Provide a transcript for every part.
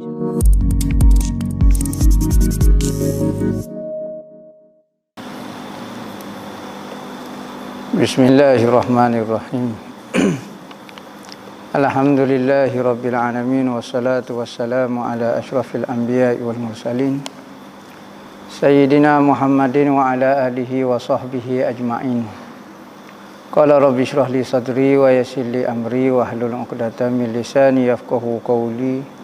Bismillahirrahmanirrahim. Alhamdulillahi rabbil alamin, wassalatu wassalamu ala asyrafil anbiya'i wal mursalin Sayyidina Muhammadin wa ala alihi wa sahbihi ajma'in. Qala rabbi shrah li sadri wa yassir li amri wa hlul 'uqdatam min lisani yafqahu qawli.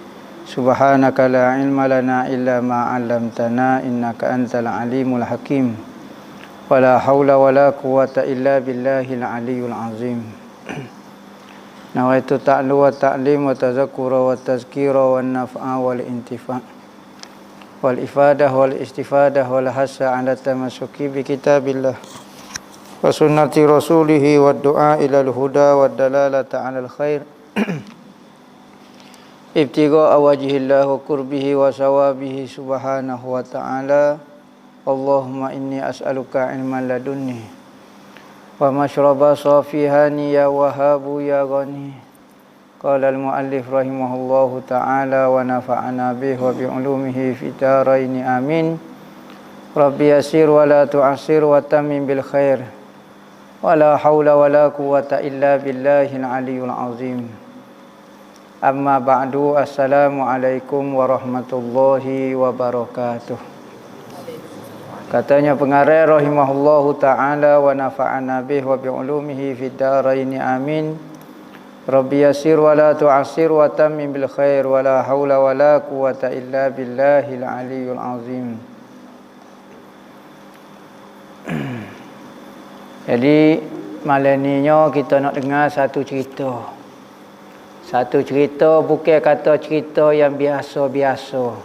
Subhanaka la ilma lana illa ma 'allamtana innaka antal alimul hakim. Wala haula wala quwata illa billahil aliyyil azim. Nawaitu ta'lu wa ta'lim wa tazakkura wa tazkira wa naf'a wal intifa' wal ifadah wal istifadah wal hasa 'ala tamassuki bi kitabillah wa sunnati rasulih wa du'a ila al-huda wa dalalata 'ala al-khair ibtigha wajhillah wa qurbihi wa sawabihi subhanahu wa ta'ala. Allahumma inni as'aluka ilman ladunni wa mashraba safihani ya wahabu ya ghani. Qala al-muallif rahimahullahu ta'ala wa nafa'ana bihi wa bi'ulumihi fi daraini amin. Rabbi yasir wa la tu'asir wa tammim bil khair wa la hawla wa la quwata illa billahil aliyyil azim. Amma ba'du, assalamu alaikum warahmatullahi wabarakatuh. Katanya pengarang rahimahullahu ta'ala wa nafa'ana bih wa bi'ulumihi fid daraini amin. Rabbi yasir wa la tu'asir wa tammim bil khair wa la hawla wa la quwata illa billahil aliyyil azim. Jadi malam ni kita nak dengar satu cerita. Satu cerita, bukan kata cerita yang biasa-biasa.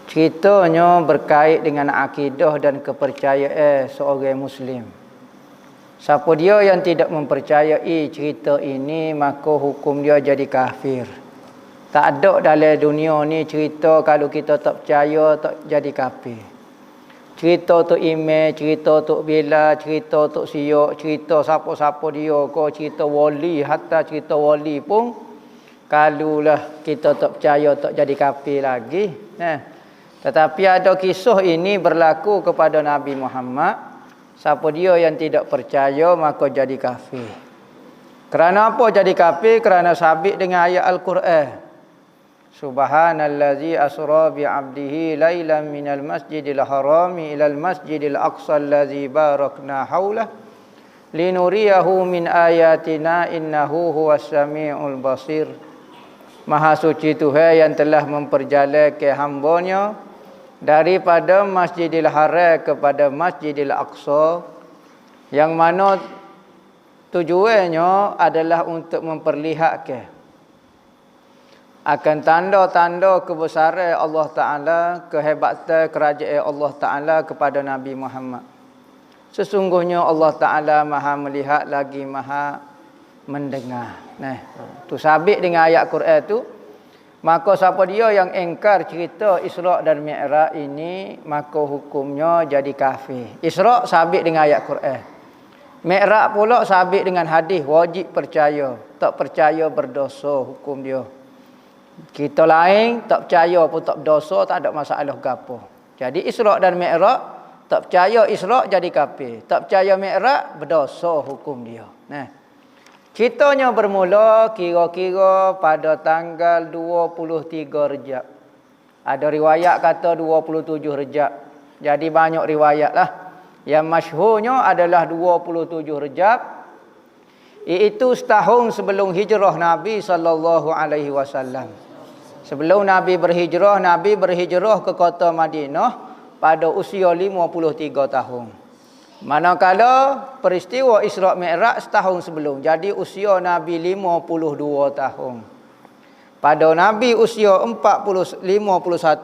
Ceritanya berkait dengan akidah dan kepercayaan seorang Muslim. Siapa dia yang tidak mempercayai cerita ini, maka hukum dia jadi kafir. Tak ada dalam dunia ni cerita kalau kita tak percaya, tak jadi kafir. Cerita tu email, cerita tu bila, cerita tu siok, cerita siapa-siapa dia, kau cerita wali, hatta cerita wali pun, kalulah kita tak percaya, tak jadi kafir lagi. Tetapi ada kisah ini berlaku kepada Nabi Muhammad. Siapa dia yang tidak percaya maka jadi kafir. Kerana apa jadi kafir? Kerana sabit dengan ayat Al-Quran. Subhanallazi asra bi 'abdihi lailan minal masjidil harami ilal masjidil aqsa allazi barakna haulah linuriyahu min ayatina innahu huwas samiul basir. Maha suci Tuhan yang telah memperjalankan hamba-Nya daripada Masjidil Haram kepada Masjidil Aqsa, yang mana tujuannya adalah untuk memperlihatkan akan tanda-tanda kebesaran Allah Ta'ala, kehebatan kerajaan Allah Ta'ala kepada Nabi Muhammad. Sesungguhnya Allah Ta'ala maha melihat lagi maha mendengar. Tu sabit dengan ayat Quran tu. Maka siapa dia yang engkar cerita Isra' dan Mi'raj ini, maka hukumnya jadi kafir. Isra' sabit dengan ayat Quran. Mi'raj pula sabit dengan hadis, wajib percaya. Tak percaya berdosa hukum dia. Kita lain tak percaya pun tak berdosa, tak ada masalah gapo. Jadi Isra' dan Mi'raj, tak percaya Isra' jadi kafir. Tak percaya Mi'raj, berdosa hukum dia. Ceritanya bermula kira-kira pada tanggal 23 Rejab. Ada riwayat kata 27 Rejab. Jadi banyak riwayat lah. Yang masyhurnya adalah 27 Rejab. Iaitu setahun sebelum hijrah Nabi SAW. Sebelum Nabi berhijrah ke kota Madinah pada usia 53 tahun. Manakala peristiwa Isra' Mi'raj setahun sebelum. Jadi usia Nabi 52 tahun. Pada Nabi usia 51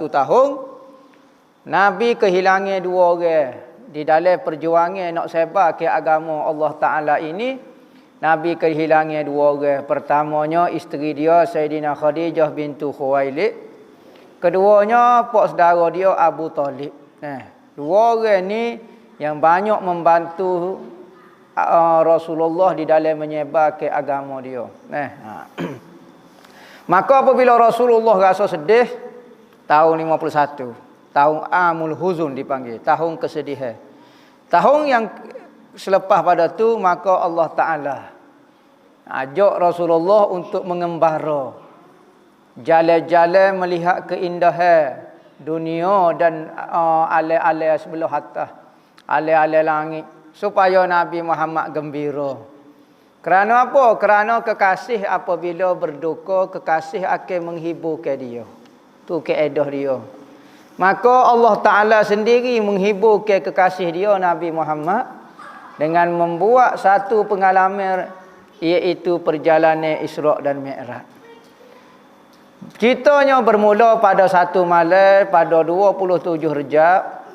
tahun, Nabi kehilangan dua orang. Di dalam perjuangan nak sebar ke agama Allah Ta'ala ini, Nabi kehilangan dua orang. Pertamanya isteri dia Sayyidina Khadijah bintu Khuwailid. Keduanya pak saudara dia Abu Talib. Dua orang ni yang banyak membantu Rasulullah di dalam menyebar ke agama dia. Maka apabila Rasulullah rasa sedih, tahun 51, tahun Amul Huzun dipanggil, tahun kesedihan. Tahun yang selepas pada tu, maka Allah Ta'ala ajak Rasulullah untuk mengembara, jalan-jalan melihat keindahan dunia dan alai-alai sebelah atas, alai-alai langit, supaya Nabi Muhammad gembira. Kerana apa? Kerana kekasih apabila berduka, kekasih akan menghiburkan dia. Tu kaedah dia. Maka Allah Ta'ala sendiri menghiburkan kekasih dia Nabi Muhammad dengan membuat satu pengalaman, iaitu perjalanan Isra' dan Mi'raj. Ceritanya bermula pada satu malam pada 27 Rejab.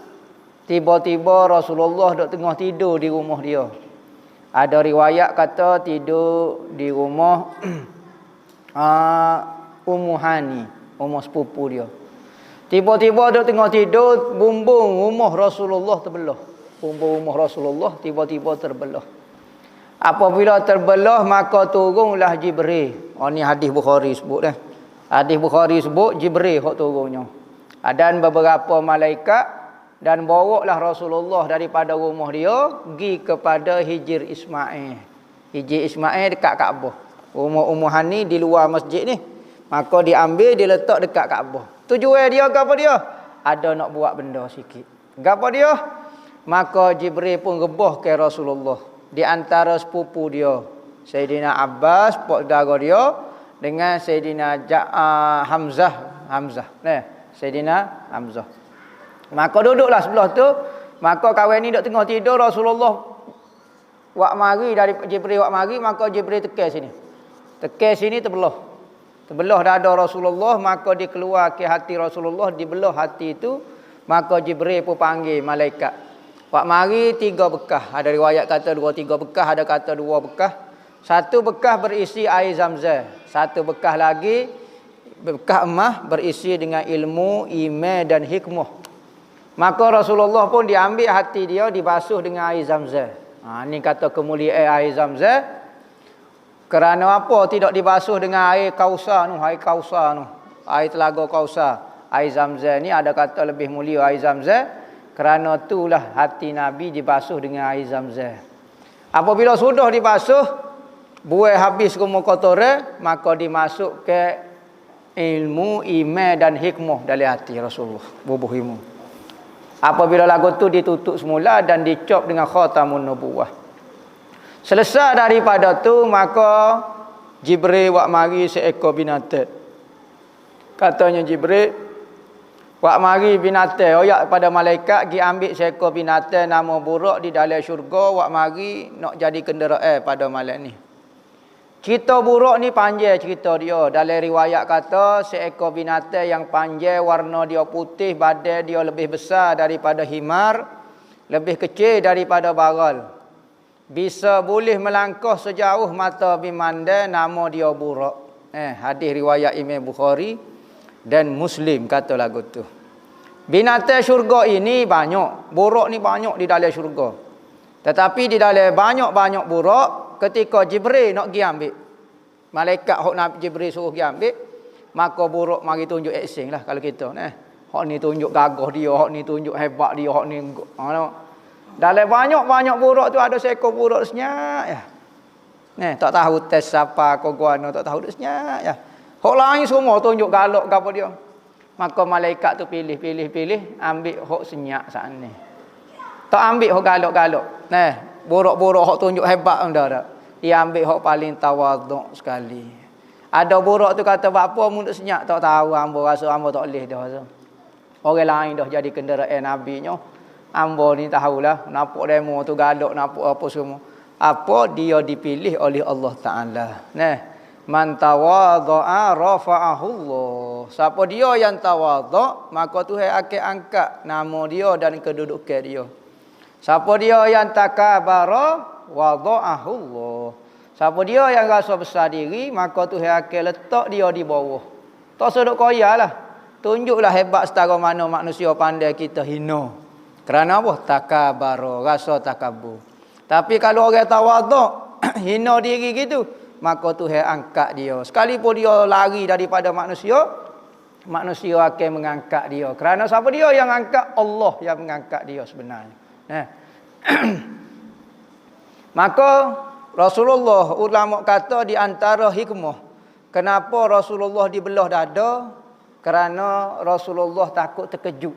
Tiba-tiba Rasulullah duduk tengah tidur di rumah dia. Ada riwayat kata tidur di rumah Ummu Hani, rumah sepupu dia. Tiba-tiba duduk tengah tidur, bumbung rumah Rasulullah terbelah. Bumbung rumah Rasulullah tiba-tiba terbelah. Apabila terbelah, maka turunlah Jibril. Ini hadis Bukhari sebut dah. Hadis Bukhari sebut Jibril hok turunnya. Dan beberapa malaikat, dan bawalah Rasulullah daripada rumah dia pergi kepada Hijr Ismail. Hijr Ismail dekat Kaabah. Rumah Ummu Hani di luar masjid ni. Maka diambil, diletak dekat Kaabah. Tujuan dia apa dia? Ada nak buat benda sikit. Apa dia? Maka Jibril pun rebah ke Rasulullah. Di antara sepupu dia, Sayyidina Abbas, pak saudara dia, dengan Sayyidina Hamzah. Sayyidina Hamzah. Maka duduklah sebelah tu. Maka kawan ni duduk tengah tidur, Rasulullah wak mari, dari Jibril wak mari, maka Jibril tekan sini. Tekan sini terbelah. Terbelah dada Rasulullah, maka dia keluar ke hati Rasulullah, dibelah hati itu. Maka Jibril pun panggil malaikat. Wak mari 3 bekas. Ada riwayat kata 2-3 bekas, ada kata 2 bekas. 1 bekas berisi air Zamzam. 1 bekas lagi bekas emas berisi dengan ilmu, iman dan hikmah. Maka Rasulullah pun diambil hati dia, dibasuh dengan air Zamzam. Ini kata kemuliaan air Zamzam. Kerana apa tidak dibasuh dengan air Kausar tu, air Kausar tu, air telaga Kausar. Air Zamzam ni ada kata lebih mulia air Zamzam. Kerana itulah hati Nabi dibasuh dengan air Zamzam. Apabila sudah dibasuh, buai habis semua kotoran, maka dimasuk ke ilmu, iman dan hikmah dalam hati Rasulullah. Bubuh ilmu. Apabila lagu tu ditutup semula dan dicop dengan khatamun nubuwah. Selesai daripada tu, maka Jibril wak mari seekor binatang. Katanya Jibril, wak mari binatang, oyak pada malaikat gi ambil seekor binatang nama buruk di dalam syurga, wak mari nak jadi kenderaan pada malam ni. Cerita buruk ni panjang cerita dia. Dalam riwayat kata seekor binatang yang panjang, warna dia putih, badan dia lebih besar daripada himar, lebih kecil daripada baral. Bisa boleh melangkah sejauh mata memandang, nama dia buruk. Hadis riwayat Imam Bukhari dan Muslim kata lagu tu. Binatang syurga ini banyak. Buruk ni banyak di dalam syurga. Tetapi di dalam banyak-banyak buruk, ketika Jibril nak pergi ambil, malaikat hok Nabi Jibril suruh pergi ambil, maka buruk mari tunjuk action lah kalau kita hok ni tunjuk gagah dia, hok ni tunjuk hebat dia, hok ni dalam banyak-banyak buruk tu ada seekor buruk senyap ya. Tak tahu tes siapa kau guano, tak tahu senyap ya. Hok lain semua tunjuk galak gapo dia. Maka malaikat tu pilih, ambil hok senyap sana. Tak ambil hok galak-galak. Buruk-buruk hok tunjuk hebat anda dak. Dia ambil hok paling tawaduk sekali. Ada buruk tu kata apa mun senyap tak tahu, hamba rasa hamba tak boleh dah. Orang lain dah jadi kenderaan nabinya. Hamba ni tahulah nampak demo tu galak, nampak apa semua. Apa dia dipilih oleh Allah Taala. Man tawadha'a rafa'ahu Allah. Siapa dia yang tawadhu', maka Tuhan akan angkat nama dia dan kedudukan dia. Siapa dia yang takabara, wadha'ahu Allah. Siapa dia yang rasa besar diri, maka Tuhan akan letak dia di bawah. Tak seduk koyalah. Tunjuklah hebat setara mana manusia pandai kita hina. Kerana apa? Takabara, rasa takabur. Tapi kalau orang tawadhu', hina diri gitu, maka Tuhan angkat dia. Sekalipun dia lari daripada manusia, manusia akan mengangkat dia. Kerana siapa dia yang angkat? Allah yang mengangkat dia sebenarnya. Maka Rasulullah, ulama kata di antara hikmah kenapa Rasulullah dibelah dada, kerana Rasulullah takut terkejut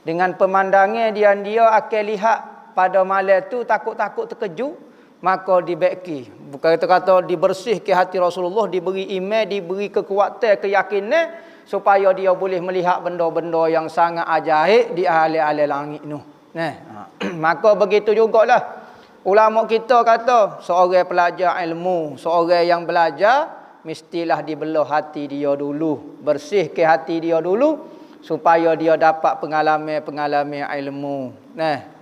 dengan pemandangan dia akan lihat pada malam tu, takut-takut terkejut, maka dibeki. Bukan kata dibersih ke hati Rasulullah, diberi iman, diberi kekuatan, keyakinan supaya dia boleh melihat benda-benda yang sangat ajaib di alam-alam langit tu. Maka begitu jugalah ulama kita kata seorang pelajar ilmu, seorang yang belajar mestilah dibelah hati dia dulu, bersih ke hati dia dulu supaya dia dapat pengalaman-pengalaman ilmu.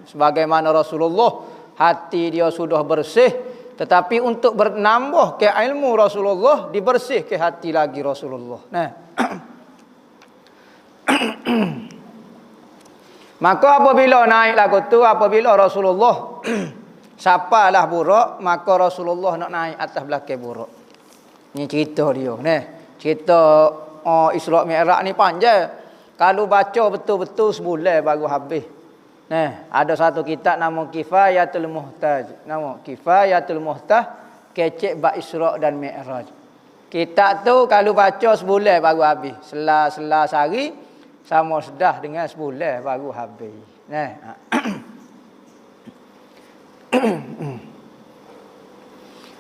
Sebagaimana Rasulullah hati dia sudah bersih, tetapi untuk bernambah ke ilmu Rasulullah dibersih ke hati lagi Rasulullah. Maka apabila naik lagu tu, apabila Rasulullah sapalah buruk, maka Rasulullah nak naik atas belakang buruk. Ni cerita dia. Cerita Isra' Mi'raj ni panjang. Kalau baca betul-betul sebulan baru habis. Ada satu kitab nama Kifayatul Muhtaj. Nama Kifayatul Muhtaj, kecek bab Isra' dan Mi'raj. Kitab tu kalau baca sebulan baru habis. Selah sehari sama sedah dengan sebulan baru habis.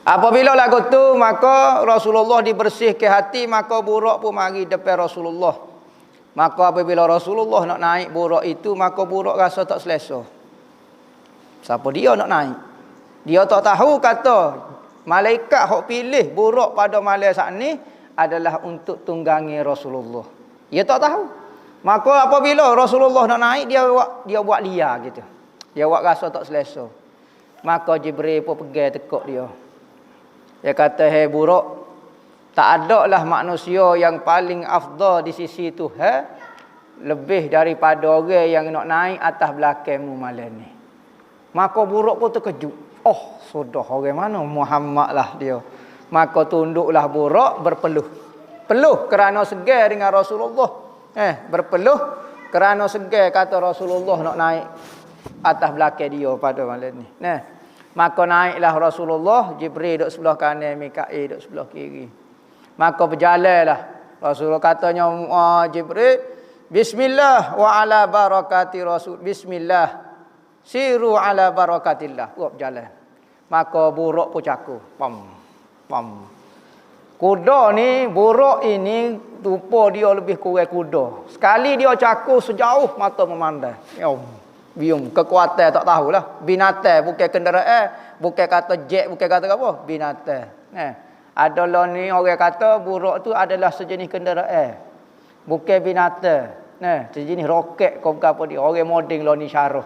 Apabila lagu tu, maka Rasulullah dibersihkan hati, maka buruk pun mari depan Rasulullah. Maka apabila Rasulullah nak naik buruk itu, maka buruk rasa tak selesa. Siapa dia nak naik? Dia tak tahu kata malaikat hok pilih buruk pada malam saat ni adalah untuk tunggangi Rasulullah. Dia tak tahu. Maka apabila Rasulullah nak naik, dia buat liar gitu. Dia buat rasa tak selesa. Maka Jibril pun pegang tekuk dia. Dia kata, "Hei buruk, tak ada lah manusia yang paling afdal di sisi Tuhan lebih daripada orang yang nak naik atas belakangmu malam ni." Maka buruk pun terkejut. Oh, sudah orang mana? Muhammad lah dia. Maka tunduklah buruk berpeluh. Peluh kerana segar dengan Rasulullah. Berpeluh kerana segar kata Rasulullah nak naik atas belakang dia pada malam ni. Maka naiklah Rasulullah, Jibril duduk sebelah kanan, Mikail duduk sebelah kiri. Maka berjalanlah. Rasulullah katanya, Jibril, bismillah wa ala barakati Rasul. Bismillah. Siru ala barakatillah. Berjalan. Maka buruk pun cakup. Pam. Kuda ni, buruk ini rupa dia lebih kurang kuda. Sekali dia cakup sejauh mata memandang. Bium, kekuatan tak tahulah. Binatang, bukan kenderaan, bukan kata jet, bukan kata apa, binatang. Adalah ni orang kata buruk tu adalah sejenis kenderaan, bukan binatang. Sejenis roket kau bukan apa dia. Orang moding lah ni syarah.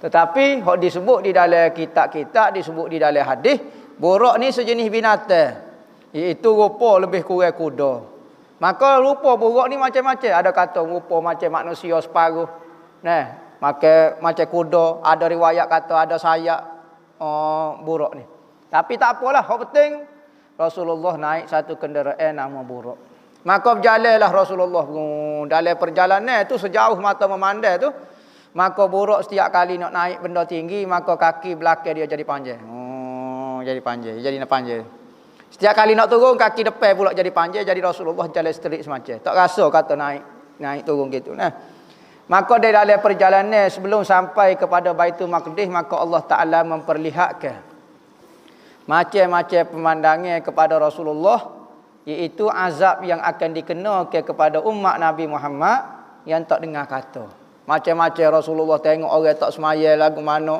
Tetapi hok disebut di dalam kitab-kitab, disebut di dalam hadis, buruk ni sejenis binatang. Iaitu rupa lebih kurang kuda. Maka rupa buruk ni macam-macam. Ada kata rupa macam manusia separuh. Macam kuda. Ada riwayat kata ada sayap buruk ni. Tapi tak apalah. Yang penting Rasulullah naik satu kenderaan nama buruk. Maka berjalanlah Rasulullah. Dalam perjalanan tu sejauh mata memandang tu, maka buruk setiap kali nak naik benda tinggi, maka kaki belakang dia jadi panjang. Jadi panjang. Jadi nak panjang. Setiap kali nak turun, kaki depan pula jadi panjang. Jadi Rasulullah jalan straight semacam. Tak rasa kata naik turun gitu. Maka dari dalam perjalanan sebelum sampai kepada Baitul Maqdis, maka Allah Ta'ala memperlihatkan macam-macam pemandangan kepada Rasulullah, iaitu azab yang akan dikenakan kepada umat Nabi Muhammad yang tak dengar kata. Macam-macam Rasulullah tengok orang tak semaya lagu mana,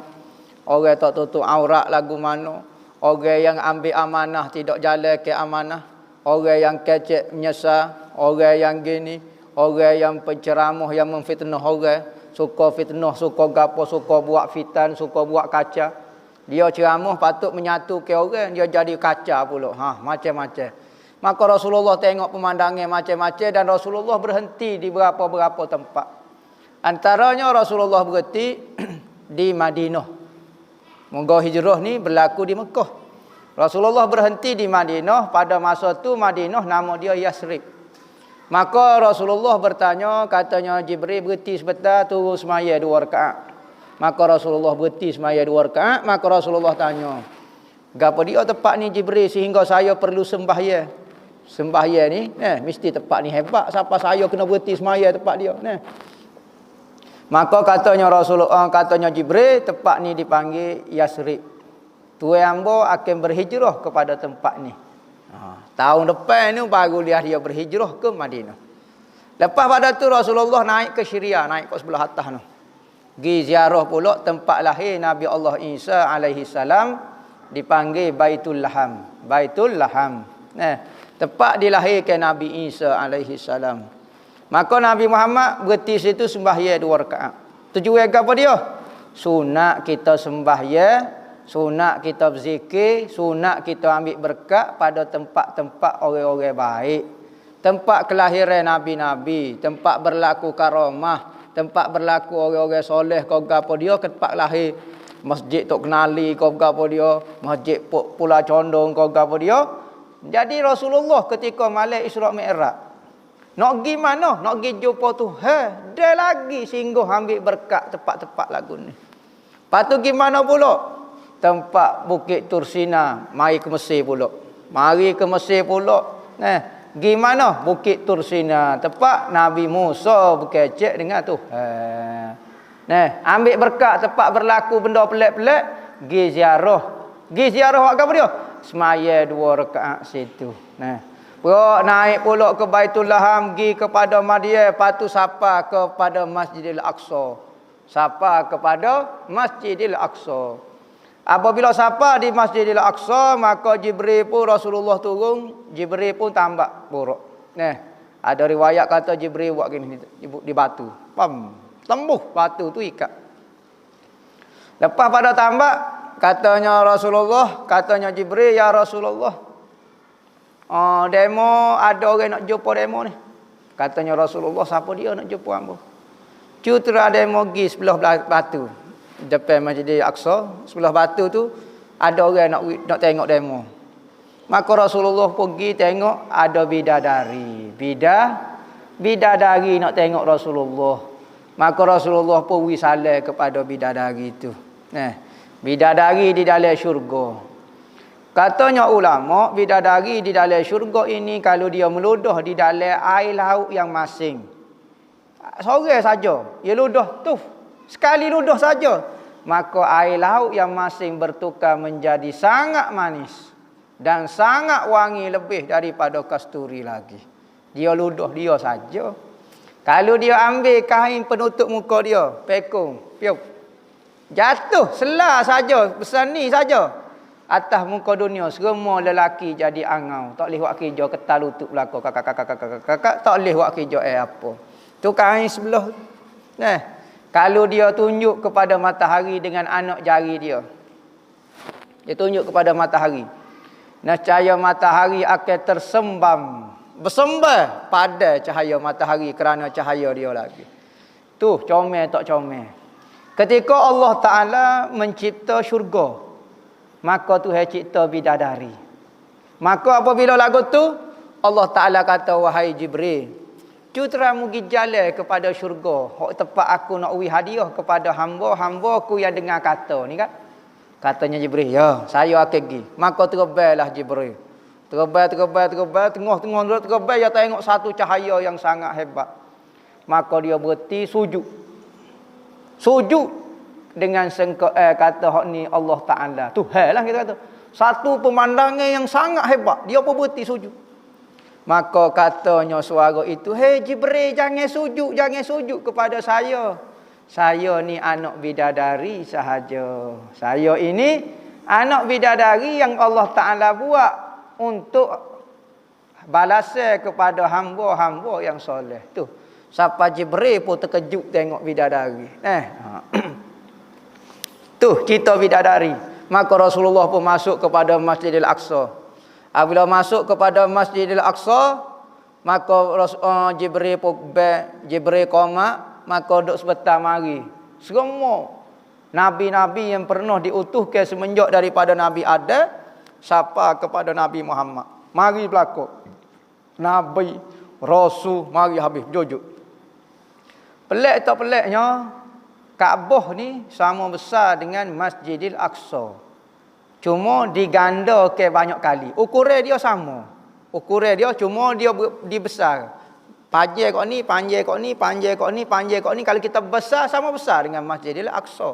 orang tak tutup aurat lagu mana, orang yang ambil amanah tidak jalan ke amanah, orang yang kecek menyesal, orang yang gini, orang yang penceramah yang memfitnah orang, suka fitnah, suka gapo, suka buat fitan, suka buat kaca. Dia ceramah patut menyatu ke orang, dia jadi kaca pula. Macam-macam. Maka Rasulullah tengok pemandangan macam-macam dan Rasulullah berhenti di beberapa tempat. Antaranya Rasulullah berhenti di Madinah. Moga hijrah ni berlaku di Mekah. Rasulullah berhenti di Madinah. Pada masa tu Madinah nama dia Yasrib. Maka Rasulullah bertanya, katanya Jibril berhenti sebentar, turun semaya 2 rakaat. Maka Rasulullah berhenti semaya 2 rakaat. Maka Rasulullah tanya, gapo dia tempat ni Jibril sehingga saya perlu sembahyang? Sembahyang ni, mesti tempat ni hebat. Siapa saya kena berhenti semaya tempat dia, Maka katanya Rasulullah, katanya Jibril, tempat ni dipanggil Yasrib. Tuan hamba akan berhijrah kepada tempat ni. Tahun depan ni baru dia berhijrah ke Madinah. Lepas pada tu Rasulullah naik ke Syria, naik ke sebelah atas tu. Pergi ziarah pula tempat lahir Nabi Allah Isa alaihi salam, dipanggil Baitul Laham. Baitul Laham. Tempat dilahirkan Nabi Isa alaihi salam. Maka Nabi Muhammad berhenti situ sembahyang 2 rakaat. Tujuan apa dia? Sunat kita sembahyang, sunat kita berzikir, sunat kita ambil berkat pada tempat-tempat orang-orang baik. Tempat kelahiran nabi-nabi, tempat berlaku karamah, tempat berlaku orang-orang soleh, kau gapo dia tempat lahir. Masjid Tok Kenali, kau gapo dia, Masjid Pulau Condong, kau gapo dia. Jadi Rasulullah ketika malam Isra Mi'raj, nak pergi mana? Nak pergi jumpa Tuhan. Dia lagi singgah ambil berkat tempat-tempat lagu ni. Lepas tu gimana pula? Tempat Bukit Tursina, mari ke Mesir pula. Mari ke Mesir pula. Gimana? Bukit Tursina, tempat Nabi Musa berkecek dengan Tuhan. Ambil berkat tempat berlaku benda pelik-pelik, gi ziarah. Gi ziarah buat apa dia? Semaya 2 rakaat situ. Naik pula ke Baitul Laham, gi kepada Madian, patu sapa kepada Masjidil Aqsa. Sapa kepada Masjidil Aqsa. Apabila sapa di Masjidil Aqsa, maka Jibril pun Rasulullah turun, Jibril pun tambak buruk. Ada riwayat kata Jibril buat gini di batu. Tembuh batu tu ikat. Lepas pada tambak, katanya Rasulullah, katanya Jibril, ya Rasulullah, demo ada orang nak jumpa demo ni. Katanya Rasulullah, siapa dia nak jumpa hamba? Cutera demo pergi sebelah batu. Depan Masjidil Aqsa, sebelah batu tu ada orang nak tengok demo. Maka Rasulullah pergi tengok, ada bidadari. Bidadari nak tengok Rasulullah. Maka Rasulullah pun wisalah kepada bidadari itu. Bidadari di dalam syurga. Katanya ulama, bidadari di dalam syurga ini kalau dia meludah di dalam air laut yang masing, sore saja, dia ludah tu. Sekali ludah saja, maka air laut yang masing bertukar menjadi sangat manis dan sangat wangi lebih daripada kasturi lagi. Dia ludah dia saja. Kalau dia ambil kain penutup muka dia, pekung, piup, jatuh selah saja, besar ni saja, atas muka dunia semua lelaki jadi angau. Tak boleh buat kerja, ketal lutut belakang, kakak, tak boleh buat kerja apa. Tu kain sebelah. Kalau dia tunjuk kepada matahari dengan anak jari dia. Dia tunjuk kepada matahari. Cahaya matahari akan bersembah pada cahaya matahari kerana cahaya dia lagi. Tu comel tak comel. Ketika Allah Ta'ala mencipta syurga, maka Tuhan cipta bidadari. Maka apabila lagu tu, Allah Ta'ala kata, wahai Jibril, cutera mugi jalan kepada syurga. Hak tempat aku nak uwi hadiah kepada hamba-hambaku yang dengar kata ni kan. Katanya Jibril, ya, saya akan pergi. Maka terbailah Jibril. Terbaik, tengah-tengah terbaik, dia tengok satu cahaya yang sangat hebat. Maka dia berhenti sujud. Sujud dengan kata hak ni Allah Ta'ala. Tuhan lah kita kata. Satu pemandangan yang sangat hebat. Dia pun berhenti sujud. Maka katanya suara itu, hei Jibril, jangan sujud kepada saya. Saya ni anak bidadari sahaja. Saya ini anak bidadari yang Allah Ta'ala buat untuk balasan kepada hamba-hamba yang soleh. Tu, sampai Jibril pun terkejut tengok bidadari. Tu, cerita bidadari. Maka Rasulullah pun masuk kepada Masjidil Aqsa. Apabila masuk kepada Masjidil Aqsa, maka Jibril qoma, maka duduk sebentar mari. Semua nabi-nabi yang pernah diutuhkan semenjak daripada Nabi Adam siapa kepada Nabi Muhammad. Mari berlaku. Nabi, Rasul, mari habis jujur. Pelik tak peliknya, Kaabah ni sama besar dengan Masjidil Aqsa. Cuma diganda ke banyak kali. Ukuran dia sama. Ukuran dia cuma dia dibesar. Panjang kok ni, panjang kok ni, panjang kok ni, panjang kok ni. Kalau kita besar, sama besar dengan Masjidil Aqsa.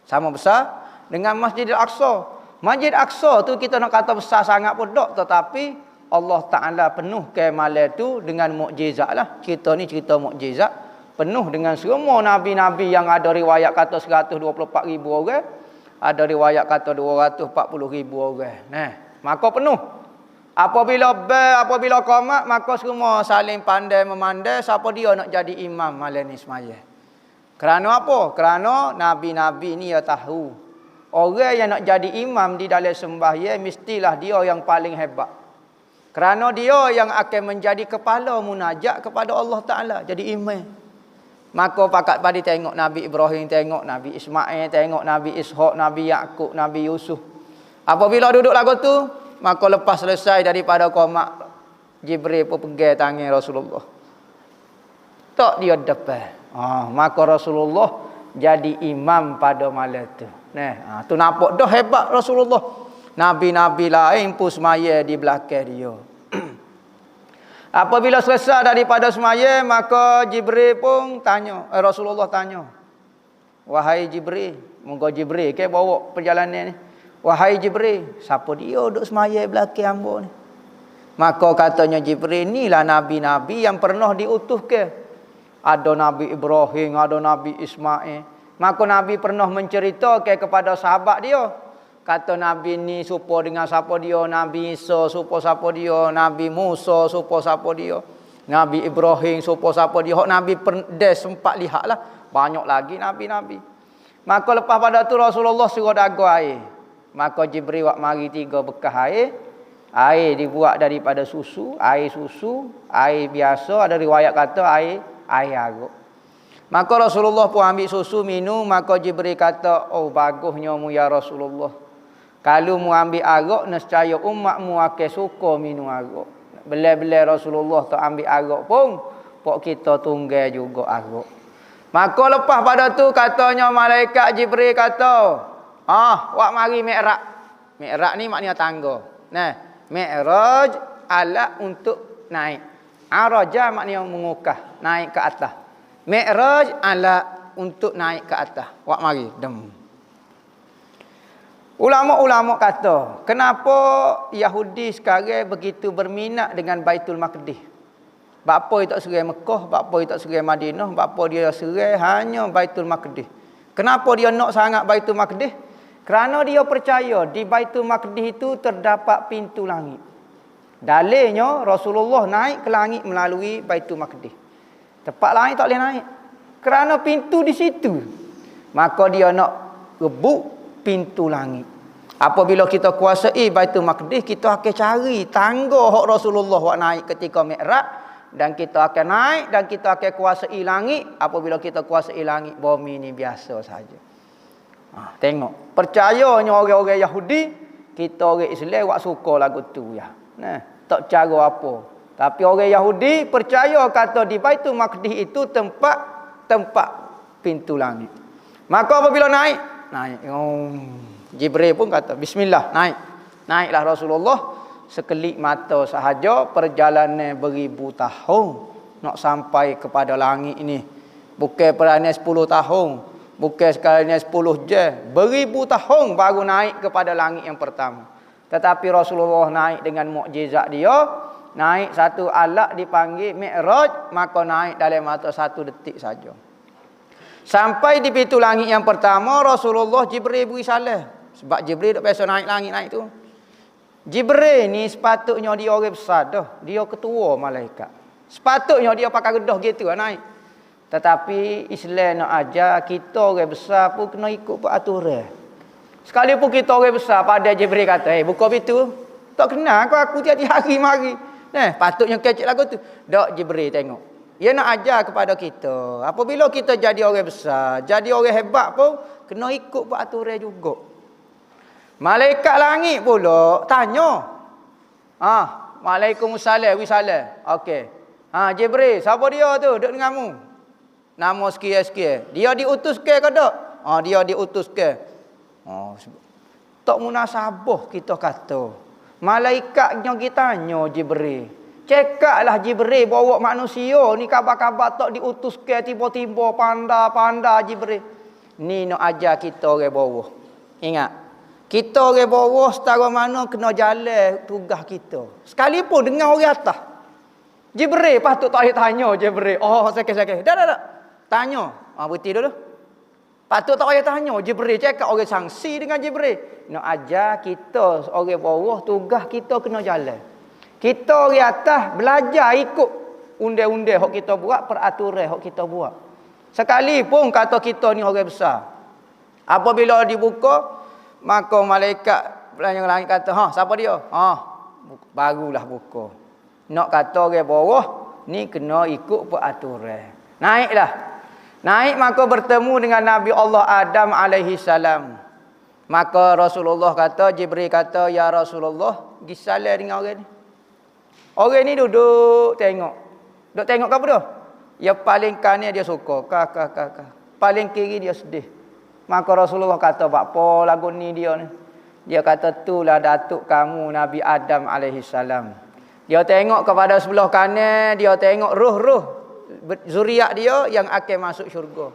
Sama besar dengan Masjidil Aqsa. Masjid Aqsa tu kita nak kata besar sangat pun tak. Tetapi Allah Ta'ala penuh kemalan tu dengan mukjizat lah. Cerita ni cerita mukjizat. Penuh dengan semua Nabi-Nabi yang ada riwayat kata 124,000 orang. Ada riwayat kata 240,000 orang. Nah, maka penuh. Apabila qamat, maka semua saling pandai memandai siapa dia nak jadi imam malam ni semaya. Kerana apa? Kerana Nabi-Nabi ni dia tahu. Orang yang nak jadi imam di dalam sembahyang mestilah dia yang paling hebat. Kerana dia yang akan menjadi kepala munajat kepada Allah Ta'ala. Jadi imam. Maka pakat pada tengok Nabi Ibrahim, tengok Nabi Ismail, tengok Nabi Ishak, Nabi Yaqub, Nabi Yusuf. Apabila duduk lagu tu, maka lepas selesai daripada qamat, Jibril pun pegang tangan Rasulullah. Tak dia depan. Maka Rasulullah jadi imam pada malam tu. Nah, tu nampak dah hebat Rasulullah. Nabi-nabi lain pun semaya di belakang dia. Apabila selesai daripada semaya, maka Jibril pun tanya, Rasulullah tanya, wahai Jibril, moga Jibril ke bawa perjalanan ni. Wahai Jibril, siapa dia duduk semaya belakang hamba ni? Maka katanya Jibril, inilah nabi-nabi yang pernah diutus ke. Ada Nabi Ibrahim, ada Nabi Ismail. Maka Nabi pernah menceritakan kepada sahabat dia. Kata Nabi ni supaya dengan siapa dia, Nabi Isa supaya siapa dia, Nabi Musa supaya siapa dia, Nabi Ibrahim supaya siapa dia. Hak Nabi pernah sempat lihatlah, banyak lagi nabi-nabi. Maka lepas pada tu Rasulullah suruh dagu air. Maka Jibril wak mari 3 bekas air. Air dibuat daripada susu, air biasa, ada riwayat kata air arak. Maka Rasulullah pun ambil susu minum. Maka Jibril kata, oh bagusnya mu ya Rasulullah. Kalau mu ambil arak, nescaya umatmu akan suka minum arak. Belai-belai Rasulullah tak ambil arak pun, pok kita tunggal juga arak. Maka lepas pada tu katanya malaikat Jibril kata, wak mari Mi'raj. Mi'raj ni maknanya tangga. Nah, Mi'raj alat untuk naik. Araja maknanya mengukah, naik ke atas. Mi'raj alat untuk naik ke atas. Wak mari, dem. Ulama-ulama kata, kenapa Yahudi sekarang begitu berminat dengan Baitul Maqdis? Bapa dia tak serai Mekah, bapa dia tak serai Madinah, bapa dia serai hanya Baitul Maqdis. Kenapa dia nak sangat Baitul Maqdis? Kerana dia percaya di Baitul Maqdis itu terdapat pintu langit. Dalilnya Rasulullah naik ke langit melalui Baitul Maqdis. Tempat lain tak boleh naik. Kerana pintu di situ. Maka dia nak rebut pintu langit. Apabila kita kuasai Baitul Maqdis, kita akan cari tangga hak Rasulullah wak naik ketika Mi'raj, dan kita akan naik dan kita akan kuasai langit. Apabila kita kuasai langit, bumi ni biasa saja. Tengok, percayanya orang-orang Yahudi, kita orang Islam wak suka lagu tu ya. Nah, tak cara apa. Tapi orang Yahudi percaya kata di Baitul Maqdis itu tempat pintu langit. Maka apabila naik, Jibril pun kata, bismillah, naik. Naiklah Rasulullah, sekelip mata sahaja, perjalanan beribu tahun nak sampai kepada langit ini. Bukan perjalanan 10 tahun, bukan sekalinya 10 jam, beribu tahun baru naik kepada langit yang pertama. Tetapi Rasulullah naik dengan mukjizat dia, naik satu alat dipanggil Mi'raj, maka naik dalam mata 1 detik saja. Sampai di pintu langit yang pertama, Rasulullah Jibril beri salam. Sebab Jibril tak biasa naik langit naik tu. Jibril ni sepatutnya dia orang besar dah. Dia ketua malaikat. Sepatutnya dia pakai gedah gitu naik. Tetapi Islam nak ajar kita orang besar pun kena ikut peraturan. Sekalipun kita orang besar, pada Jibril kata, buka pintu. Tak kenal aku tiap hari mari. Patutnya kecil lagu tu. Dak Jibril tengok. Dia nak ajar kepada kita. Apabila kita jadi orang besar, jadi orang hebat pun, kena ikut peraturan juga. Malaikat langit pula tanya. Waalaikumsalam wisalam. Okey. Jibril, siapa dia tu duduk denganmu? Nama sekian-sekian. Dia diutus ke tak? Dia diutus ke. Tak munasabah kita kata. Malaikatnya kita tanya Jibril. Cekaklah Jibril bawa manusia ni kabar-kabar tak diutus ke tiba-tiba panda Jibril. Ni nak ajar kita orang bawah. Ingat. Kita orang bawah setara mana kena jalan tugas kita. Sekalipun dengan orang atas. Jibril patut tak tanya Jibril. Sakit. Dah. Tanya. Berhenti dulu. Patut tak payah tanya Jibril. Cakap orang sangsi dengan Jibril. Nak ajar kita orang bawah tugas kita kena jalan. Kita orang atas belajar ikut undang-undang hak kita buat, peraturan hak kita buat. Sekalipun kata kita ni orang besar. Apabila dibuka, maka malaikat yang langit kata, siapa dia? Barulah buka. Nak kata orang bawah ni kena ikut peraturan. Naik maka bertemu dengan Nabi Allah Adam alaihi salam. Maka Rasulullah kata, Jibril kata, ya Rasulullah, pergi salam dengan orang ni. Orang ni duduk tengok. Duduk tengok ke apa dia? Yang paling kanan dia suka. Paling kiri dia sedih. Maka Rasulullah kata, apa lagu ni dia ni? Dia kata, itulah datuk kamu Nabi Adam alaihissalam. Dia tengok kepada sebelah kanan, dia tengok ruh-ruh zuriat dia yang akan masuk syurga.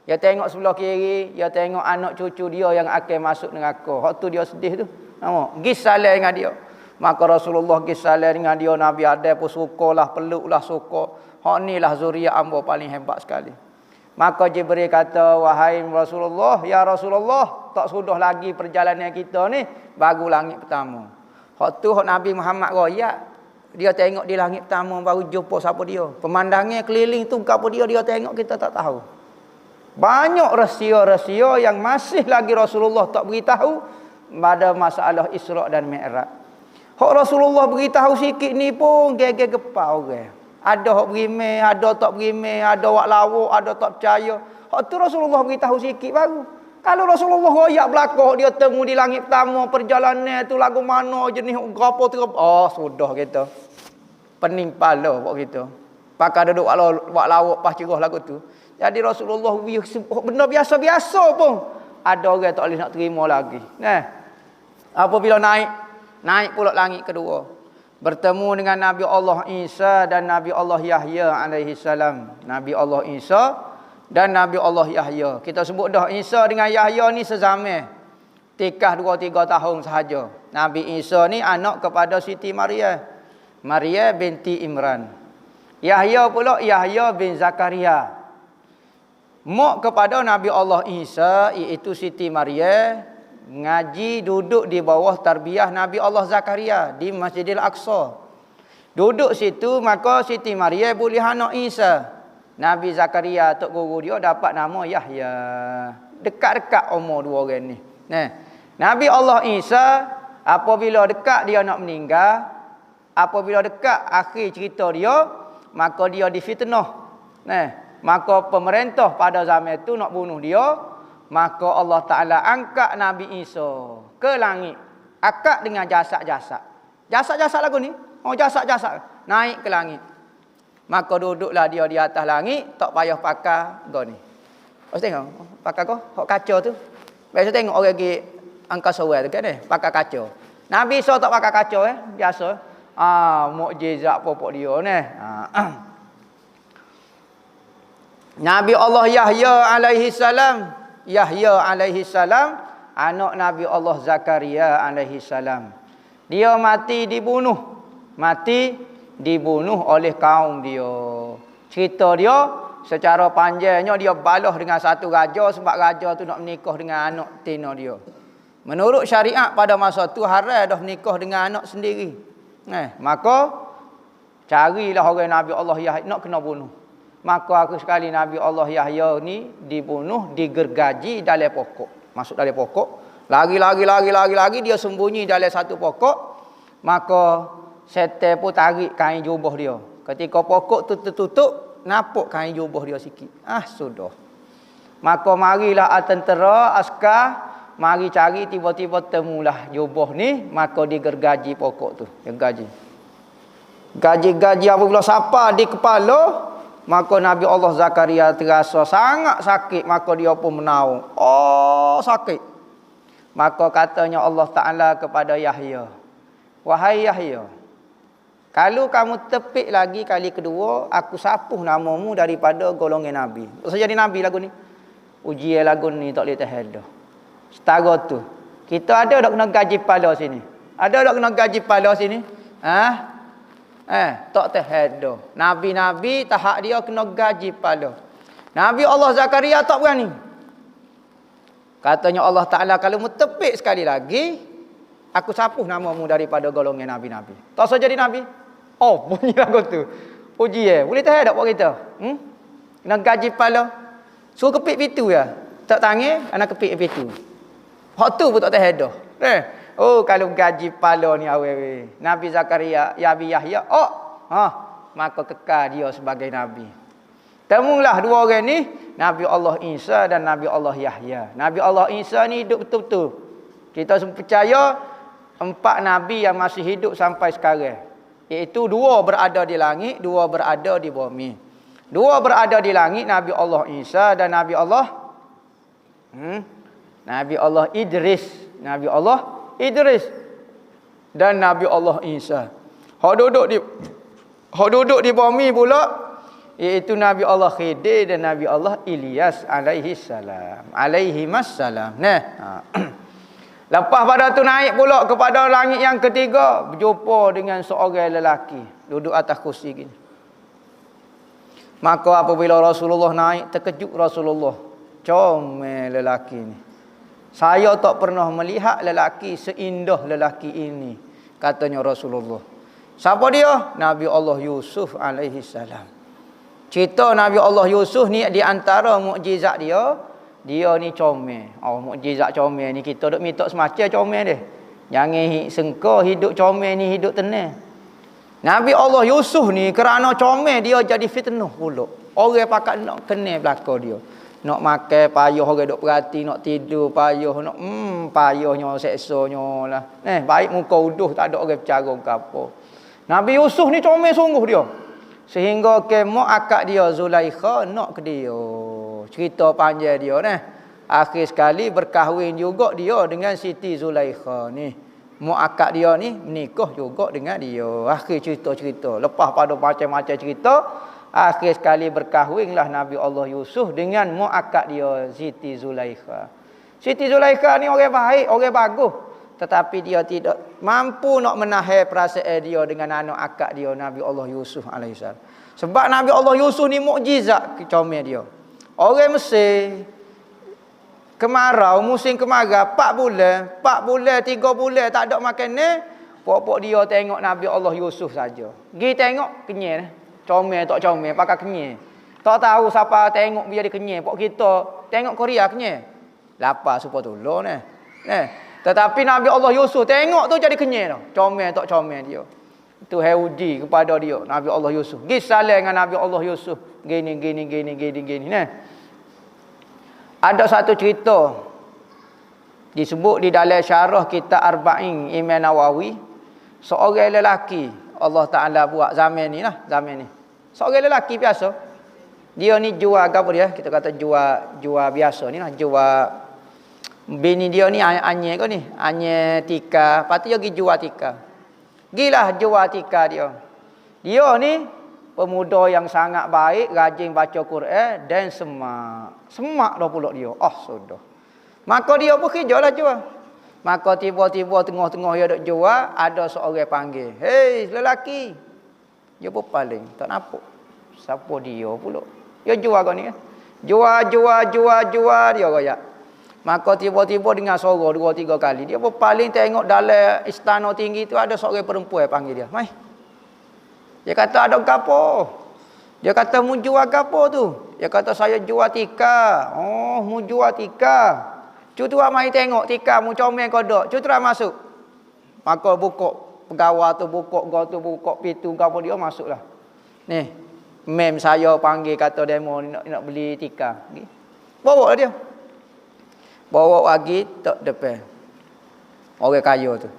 Dia tengok sebelah kiri, dia tengok anak cucu dia yang akan masuk neraka. Hak tu dia sedih tu. Nampak? Pergi salam dengan dia. Maka Rasulullah pergi salam dengan dia. Nabi Adam pun sukalah, peluklah suka. Hak ni lah zuriat hamba paling hebat sekali. Maka Jibril kata, wahai Rasulullah, ya Rasulullah, tak sudah lagi perjalanan kita ni, baru langit pertama. Hak tu hak Nabi Muhammad royak. Dia tengok di langit pertama baru jumpa siapa dia. Pemandangan keliling tu apa dia tengok kita tak tahu. Banyak rahsia-rahsia yang masih lagi Rasulullah tak beritahu pada masalah Isra' dan Mi'raj. Hak Rasulullah beritahu sikit ni pun geger gepar orang. Ada hak berimeh, ada tak berimeh, ada wak lawak, ada tak percaya. Hak tu Rasulullah beritahu sikit baru. Kalau Rasulullah royak belakang dia temu di langit pertama, perjalanan tu lagu mana, jenis berapa tu. Sudah kita. Pening pala buat kita. Pakai duduk wak lawak pas cerah lagu tu. Jadi Rasulullah benda biasa-biasa pun ada orang tak boleh nak terima lagi. Apabila naik pula langit kedua. Bertemu dengan Nabi Allah Isa dan Nabi Allah Yahya alaihi salam. Nabi Allah Isa dan Nabi Allah Yahya. Kita sebut dah Isa dengan Yahya ni sezaman. Tikah 2-3 tahun sahaja. Nabi Isa ni anak kepada Siti Maria. Maria binti Imran. Yahya pula Yahya bin Zakaria. Mak kepada Nabi Allah Isa iaitu Siti Maria ngaji duduk di bawah tarbiyah Nabi Allah Zakaria di Masjidil Aqsa. Duduk situ maka Siti Maria boleh anak Isa. Nabi Zakaria tok guru dia dapat nama Yahya. Dekat-dekat umur dua orang ni. Nabi Allah Isa apabila dekat dia nak meninggal, apabila dekat akhir cerita dia, maka dia difitnah. Maka pemerintah pada zaman itu nak bunuh dia. Maka Allah Ta'ala angkat Nabi Isa ke langit. Akad dengan jasad-jasad. Jasad-jasad lagu ni. Jasad-jasad. Naik ke langit. Maka duduklah dia di atas langit. Tak payah pakai go ni. Tengok. Pakai go. Hak kaca tu. Biasa tengok orang pergi angkasa tu kan pakai kaca. Nabi Isa tak pakai kaca biasa. Mukjizat popok dia ni. Nabi Allah Yahya alaihi salam. Yahya alaihi salam anak Nabi Allah Zakaria alaihi salam. Dia mati dibunuh oleh kaum dia. Cerita dia secara panjangnya dia balah dengan satu raja sebab raja tu nak menikah dengan anak tina dia. Menurut syariat pada masa tu haram dah menikah dengan anak sendiri. Maka carilah orang Nabi Allah Yahya nak kena bunuh. Maka aku sekali Nabi Allah Yahya ni dibunuh, digergaji dalam pokok. Masuk dalam pokok. Lagi dia sembunyi dalam satu pokok. Maka setan pun tarik kain jubah dia. Ketika pokok tu tertutup, nampak kain jubah dia sikit. Sudah. Maka marilah tentera, askar mari cari tiba-tiba temulah jubah ni, maka digergaji pokok tu. Gergaji. Gaji-gaji apabila sapa di kepala, maka Nabi Allah Zakaria terasa sangat sakit, maka dia pun menaung. Oh, sakit. Maka katanya Allah Ta'ala kepada Yahya, wahai Yahya, kalau kamu tepik lagi kali kedua, aku sapuh namamu daripada golongan Nabi. Usah jadi Nabi lagu ni. Ujian lagu ni tak boleh tahan dah. Setara tu. Kita ada tak kena gaji pala sini? Ada tak kena gaji pala sini? Tak tahan dah. Nabi-Nabi tahap dia kena gaji pala. Nabi Allah Zakaria tak berani. Katanya Allah Ta'ala, kalau mu tepik sekali lagi, aku sapuh namamu daripada golongan Nabi-Nabi. Tak usah jadi Nabi. Oh, bunyi lagu tu. Ujian. Boleh tahan tak buat kita? Kena gaji pala. Suruh kepik pintu ya. Tak tangan, anak kepik pintu. Hak tu pun tak tahan dah. Oh, kalau gaji pala ni awal. Nabi Zakaria, Nabi Yahya, maka kekal dia sebagai nabi. Temulah dua orang ni, Nabi Allah Isa dan Nabi Allah Yahya. Nabi Allah Isa ni hidup betul-betul. Kita semua percaya 4 nabi yang masih hidup sampai sekarang. Iaitu 2 berada di langit, 2 berada di bumi. 2 berada di langit, Nabi Allah Isa dan Nabi Allah Idris. Nabi Allah Idris dan Nabi Allah Isa. Hak duduk di bumi pula iaitu Nabi Allah Khidir dan Nabi Allah Ilyas alaihi salam. Alaihi wassalam. Lepas pada tu naik pula kepada langit yang ketiga, berjumpa dengan seorang lelaki duduk atas kursi gini. Maka apabila Rasulullah naik, terkejut Rasulullah. Comel lelaki ni. Saya tak pernah melihat lelaki seindah lelaki ini, katanya Rasulullah. Siapa dia? Nabi Allah Yusuf alaihi salam. Cerita Nabi Allah Yusuf ni di antara mukjizat dia, dia ni comel. Oh, mukjizat comel ni kita duk minta semacam comel dia. Jangan sangka hidup comel ni hidup tenang. Nabi Allah Yusuf ni kerana comel dia jadi fitnah pula. Orang pakat nak kenal belakang dia. Nak makan payah, orang duk perhati, nak tidur payah, nak payahnya seksanya lah. Baik muka uduh tak ada orang bercara ke apa. Nabi Yusuf ni comel sungguh dia. Sehingga mak akak dia Zulaikha nak ke dia. Cerita panjang dia ni. Akhir sekali berkahwin juga dia dengan Siti Zulaikha ni. Mak akak dia ni menikah juga dengan dia. Akhir cerita-cerita. Lepas pada macam-macam cerita, akhir sekali berkahwinlah Nabi Allah Yusuf dengan mak akak dia Siti Zulaikha. Siti Zulaikha ni orang baik, orang bagus. Tetapi dia tidak mampu nak menahan perasaan dia dengan anak akak dia Nabi Allah Yusuf alaihissalam. Sebab Nabi Allah Yusuf ni mukjizat comel dia. Orang Mesir kemarau, musim kemarau 4 bulan, 3 bulan tak ada makanan, pokok dia tengok Nabi Allah Yusuf saja. Pergi tengok kenyang, comel tak comel pakai kenyang. Tak tahu siapa tengok biar dia kenyang. Pokok kita tengok Korea kenyang. Lapar supaya tolong ni. Tetapi Nabi Allah Yusuf tengok tu jadi kenyang dah. Comel tak comel dia. Itu uji kepada dia Nabi Allah Yusuf. Pergi saling dengan Nabi Allah Yusuf. Gini ni. Ada satu cerita disebut di dalam syarah kitab Arba'in Imam Nawawi, seorang lelaki Allah Taala buat zaman ni. Seorang lelaki biasa. Dia ni jual apa dia? Kita kata jual biasa ni lah, jual bini dia ni anyek ke ni? Anyek tika, lepas tu dia pergi jual tika. Gilah jual tika dia. Dia ni pemuda yang sangat baik, rajin baca Quran dan semak. Semak dah pula dia. Sudah. Maka dia pun kerjalah jual. Maka tiba-tiba tengah-tengah dia duk jual, ada seorang panggil. Hei, lelaki. Dia pun paling tak nampak. Siapa dia pula? Dia jual kau ni kan? Jual dia royak. Maka tiba-tiba dengar suara 2-3 kali. Dia pun paling tengok dalam istana tinggi tu ada seorang perempuan panggil dia. Mai. Dia kata ada gapo? Dia kata mu jual gapo tu? Dia kata saya jual tika. Oh, mu jual tika. Cuba mai tengok tika mu comel ke dak. Cuba masuk. Maka buka pegawai tu, buka pintu gapo dia masuklah. Ni, mem saya panggil kata demo nak beli tika. Bawa dia. bawa lagi tak depan. Orang kaya tu.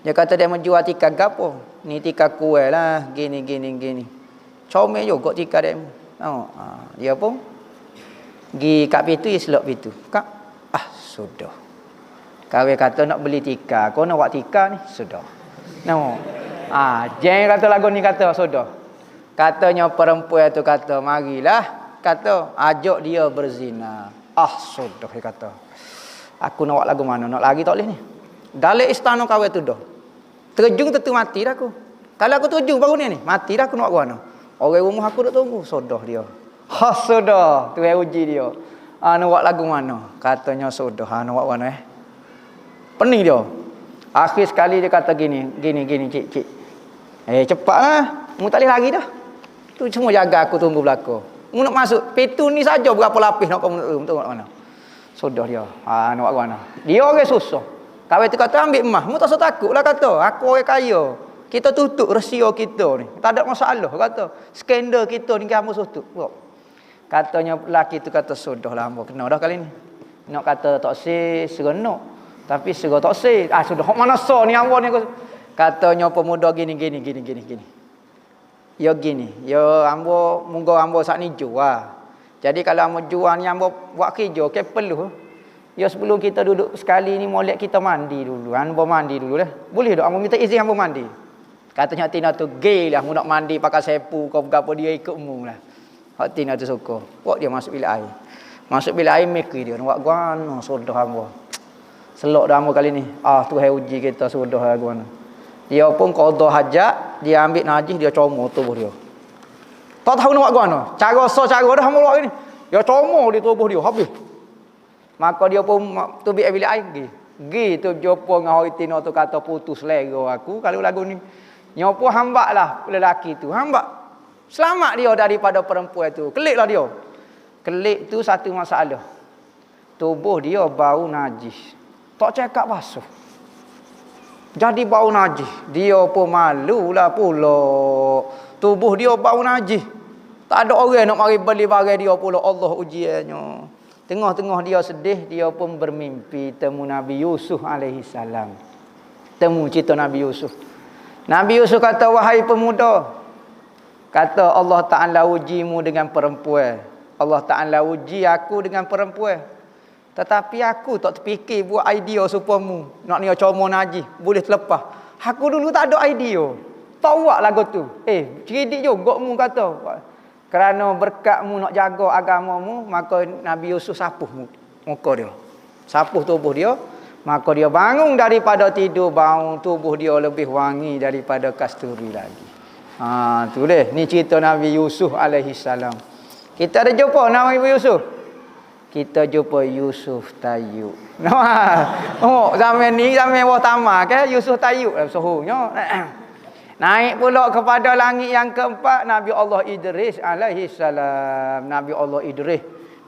Dia kata dia menjual tikar gapo? Ni tikar kuih lah, gini. Comel juga tikar dia. Tengok. Dia pun pergi kat pintu, dia selok pintu. Kak, sudah. Kawan kata nak beli tikar. Kau nak buat tikar ni? Sudah. Tengok. Jeng kata lagu ni kata, sudah. Katanya perempuan tu kata, marilah. Kata, ajak dia berzina. Sudah, dia kata. Aku nak buat lagu mana? Nak lagi tak boleh ni. Dalam istana kawan tu dah. Terjun tentu mati dah aku. Kalau aku terjun baru ni, mati dah aku nak buat mana? Orang rumah aku duk tunggu. Sudah dia. Sudah. Tu yang uji dia. Nak buat lagu mana? Katanya sudah. Nak buat mana pening dia. Akhir sekali dia kata gini, cik. Cepatlah. Mu tak boleh lagi dah. Tu cuma jaga aku tunggu belakang. Mu nak masuk pintu ni saja berapa lapis nak kamu tengok mana. Sudah dia. Nak buat mana? Dia orang susah. Kawan tu kata ambil emas. Mu tak usah takutlah kata. Aku orang kaya. Kita tutup rahsia kita ni. Tak ada masalah kata. Skandal kita ni kamu tutup. Katanya lelaki tu kata sudahlah hamba kena dah kali ni. Nak kata tak sih seronok. Tapi segera tak sih. Sudah hok mana so ni hamba ni. Katanya pemuda gini. Ya gini. Ya hamba munggo hamba sak ni jual. Jadi kalau hamba jual ni hamba buat kerja ke perlu. Ya sebelum kita duduk sekali ni molek kita mandi dulu. Hamba mandi dulu dah. Boleh tak hamba minta izin hamba mandi? Katanya Tina tu gay lah. Mu nak mandi pakai sepu kau berapa dia ikut mu lah. Hak Tina tu suka. Buat dia masuk bilik air. Masuk bilik air mikir dia. Nak buat guana sudah hamba. Selok dah hamba kali ni. Tu hai uji kita sudah hai guana. Dia pun qada hajat, dia ambil najis, dia comor tubuh dia. Tak tahu nak buat guana. Cara dah hamba buat ni. Dia comor di tubuh dia habis. Maka dia pun tubik bilik air pergi tu jumpa dengan orang Tina tu kata putus selera aku kalau lagu ni. Nyopo hamba lah lelaki tu. Hamba. Selamat dia daripada perempuan tu. Keliklah dia. Kelik tu satu masalah. Tubuh dia bau najis. Tak cakap basuh. Jadi bau najis. Dia pun malulah pula. Tubuh dia bau najis. Tak ada orang nak mari beli barang dia pula. Allah ujiannya. Tengah-tengah dia sedih, dia pun bermimpi temu Nabi Yusuf alaihissalam. Temu cerita Nabi Yusuf. Nabi Yusuf kata, wahai pemuda. Kata Allah Ta'ala ujimu dengan perempuan. Allah Ta'ala uji aku dengan perempuan. Tetapi aku tak terfikir buat idea supamu. Nak ni comor najis. Boleh terlepas. Aku dulu tak ada idea. Tak buat lagu tu. Cerdik juga mu kata. Kerana berkatmu nak jaga agamamu, maka Nabi Yusuf sapuh muka dia. Sapuh tubuh dia. Maka dia bangun daripada tidur, bau tubuh dia lebih wangi daripada kasturi lagi. Tu deh. Ni cerita Nabi Yusuf alaihissalam. Kita ada jumpa Nabi Yusuf. Kita jumpa Yusuf Tayyub. Zaman ni zaman bawah tamak ke Yusuf Tayyub suhunya. Naik pula kepada langit yang keempat Nabi Allah Idris alaihissalam. Nabi Allah Idris.